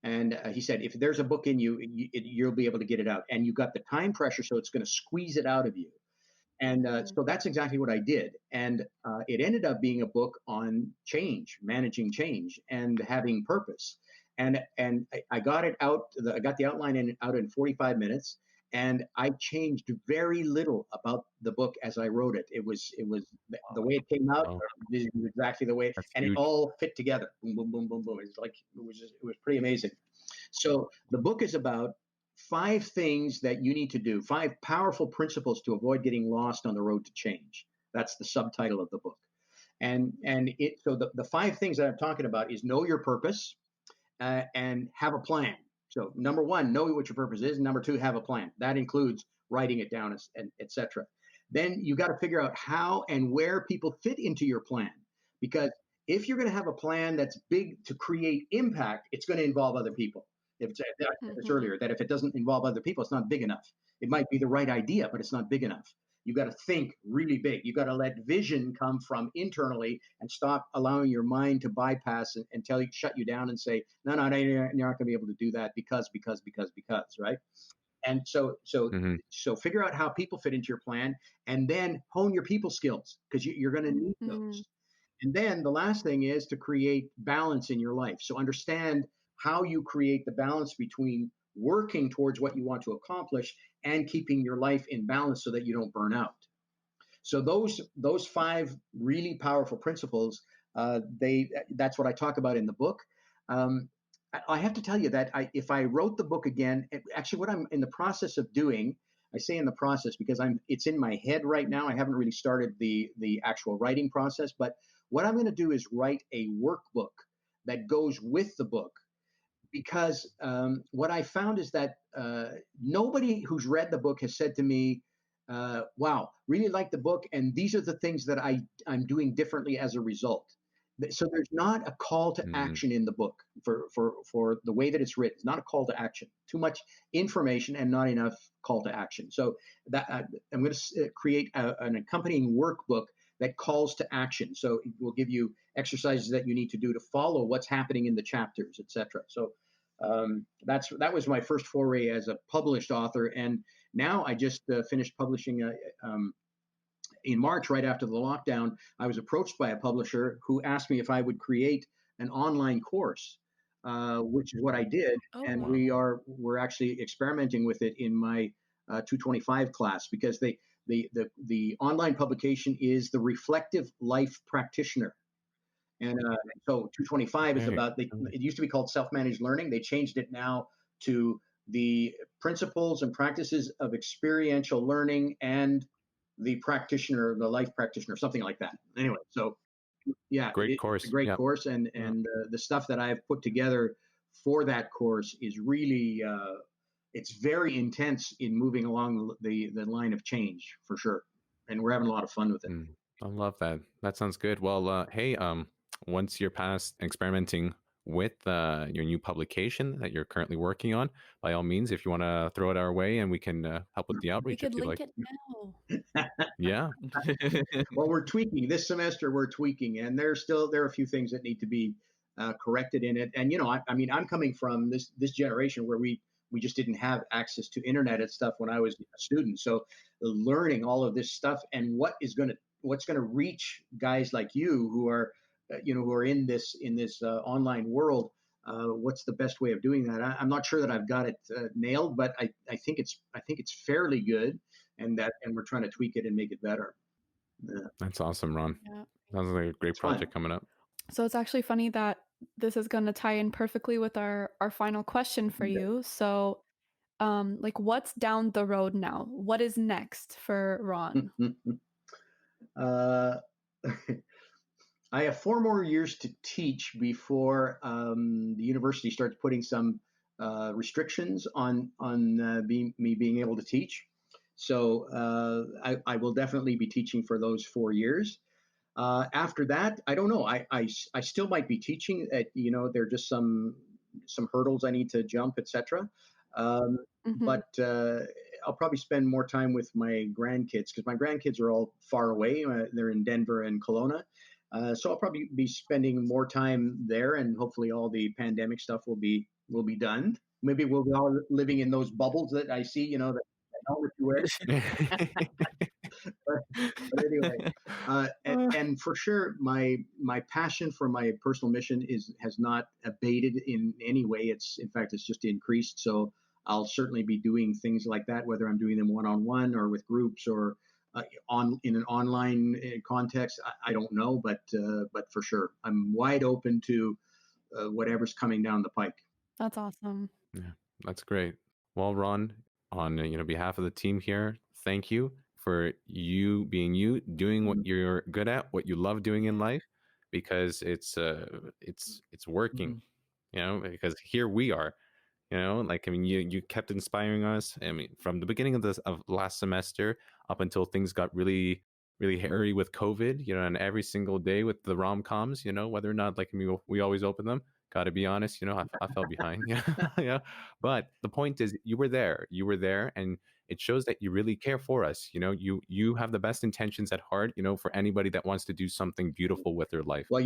And he said, if there's a book in you, you'll be able to get it out. And you got the time pressure, so it's going to squeeze it out of you. And so that's exactly what I did. And it ended up being a book on change, managing change, and having purpose. And I got it out. I got the outline out in 45 minutes. And I changed very little about the book as I wrote it. It was the way it came out. Oh, This is exactly the way, that's and it huge. all fit together. Boom, boom, boom, boom, boom. It was pretty amazing. So the book is about 5 things that you need to do, 5 powerful principles to avoid getting lost on the road to change. That's the subtitle of the book. And so the 5 things that I'm talking about is know your purpose and have a plan. So number 1, know what your purpose is. Number 2, have a plan. That includes writing it down, and et cetera. Then you got to figure out how and where people fit into your plan. Because if you're going to have a plan that's big to create impact, it's going to involve other people. If it's, I said this earlier, that if it doesn't involve other people, it's not big enough. It might be the right idea, but it's not big enough. You got to think really big. You got to let vision come from internally and stop allowing your mind to bypass and shut you down and say, no, you're not going to be able to do that because, right? And so figure out how people fit into your plan, and then hone your people skills, because you're going to need those. And then the last thing is to create balance in your life. So understand how you create the balance between working towards what you want to accomplish and keeping your life in balance so that you don't burn out. So those 5 really powerful principles, that's what I talk about in the book. I have to tell you that if I wrote the book again, actually what I'm in the process of doing, I say in the process because it's in my head right now. I haven't really started the actual writing process, but what I'm going to do is write a workbook that goes with the book. Because what I found is that nobody who's read the book has said to me, wow, really like the book, and these are the things that I'm doing differently as a result. So there's not a call to action in the book for the way that it's written. It's not a call to action. Too much information and not enough call to action. So that I'm going to create an accompanying workbook that calls to action. So it will give you exercises that you need to do to follow what's happening in the chapters, etc. So that was my first foray as a published author, and now I just finished publishing in March, right after the lockdown. I was approached by a publisher who asked me if I would create an online course, which is what I did, and we're actually experimenting with it in my 225 class, because the online publication is the Reflective Life Practitioner. And so 225 is about, it used to be called self-managed learning. They changed it now to the principles and practices of experiential learning and the practitioner, the life practitioner, something like that. Anyway, so yeah, Great course. it's a great course. And the stuff that I've put together for that course is really it's very intense in moving along the line of change for sure, and we're having a lot of fun with it. I love that. That sounds good. Well, hey, once you're past experimenting with your new publication that you're currently working on, by all means, if you want to throw it our way, and we can help with the We outreach if could you link like. it now. Yeah. Well, we're tweaking this semester. We're tweaking, and there are a few things that need to be corrected in it. And I mean, I'm coming from this generation where we just didn't have access to internet and stuff when I was a student. So learning all of this stuff and what's gonna reach guys like you who are who are in this online world. What's the best way of doing that? I'm not sure that I've got it nailed, but I think it's fairly good, and we're trying to tweak it and make it better. Yeah. That's awesome, Ron. Yeah. Sounds like a great It's fun. project coming up. So it's actually funny that this is going to tie in perfectly with our final question for Okay. you. So, like, what's down the road now? What is next for Ron? I have 4 more years to teach before the university starts putting some restrictions on me being able to teach. So I will definitely be teaching for those 4 years. After that, I don't know. I still might be teaching. There are just some hurdles I need to jump, etc. But I'll probably spend more time with my grandkids because my grandkids are all far away. They're in Denver and Kelowna. So I'll probably be spending more time there, and hopefully all the pandemic stuff will be done. Maybe we'll be all living in those bubbles that I see, that helmet you wear. but anyway, and for sure, my passion for my personal mission has not abated in any way. In fact, it's just increased. So I'll certainly be doing things like that, whether I'm doing them one-on-one or with groups or in an online context. I don't know, but for sure, I'm wide open to whatever's coming down the pike. That's awesome. Yeah, that's great. Well, Ron, on behalf of the team here, thank you for you being you, doing what you're good at, what you love doing in life, because it's working. Because here we are. You kept inspiring us. I mean, from the beginning of last semester up until things got really, really hairy with COVID, and every single day with the rom-coms, whether or not we always open them. Got to be honest, I fell behind. Yeah. But the point is, you were there, and it shows that you really care for us. You have the best intentions at heart. For anybody that wants to do something beautiful with their life. Well,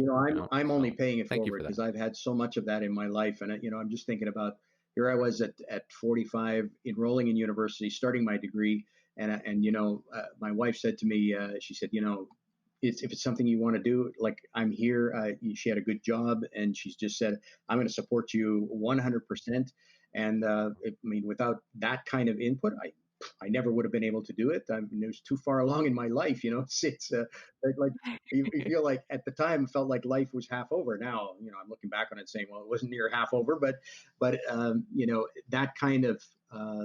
I'm only paying it Thank you forward for because that. I've had so much of that in my life, and I'm just thinking about. Here I was at 45, enrolling in university, starting my degree, and my wife said to me, she said, if it's something you want to do, like I'm here. She had a good job, and she's just said, I'm going to support you 100%. And without that kind of input, I never would have been able to do it. It was too far along in my life. It's like you feel like at the time felt like life was half over. Now, I'm looking back on it saying, well, it wasn't near half over, but that kind of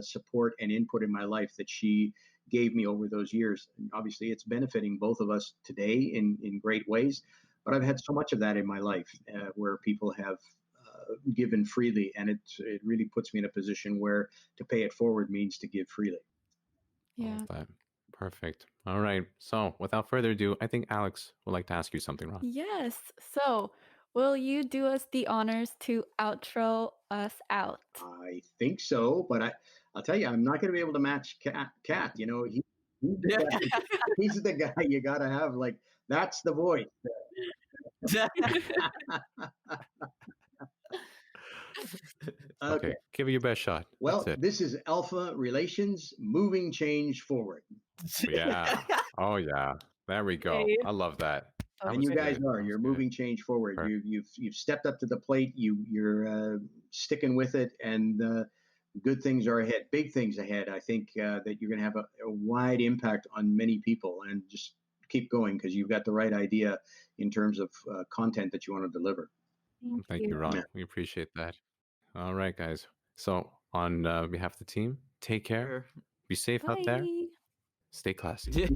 support and input in my life that she gave me over those years. And obviously, it's benefiting both of us today in great ways. But I've had so much of that in my life where people have given freely, and it really puts me in a position where to pay it forward means to give freely. Yeah. That. Perfect. All right. So without further ado, I think Alex would like to ask you something, Ron. Yes. So, will you do us the honors to outro us out? I think so, but I'll tell you, I'm not going to be able to match Cat. He's the guy you got to have. Like, that's the voice. Okay, give it your best shot. Well, That's it. This is ALFA Relations, moving change forward. Yeah. Oh yeah. There we go. Hey. I love that. And you guys you're moving change forward. Perfect. You've stepped up to the plate. You're sticking with it, and good things are ahead. Big things ahead. I think that you're going to have a wide impact on many people, and just keep going because you've got the right idea in terms of content that you want to deliver. Thank you, Ron. Yeah. We appreciate that. All right, guys. So on behalf of the team, take care. Sure. Be safe out there. Bye. Stay classy.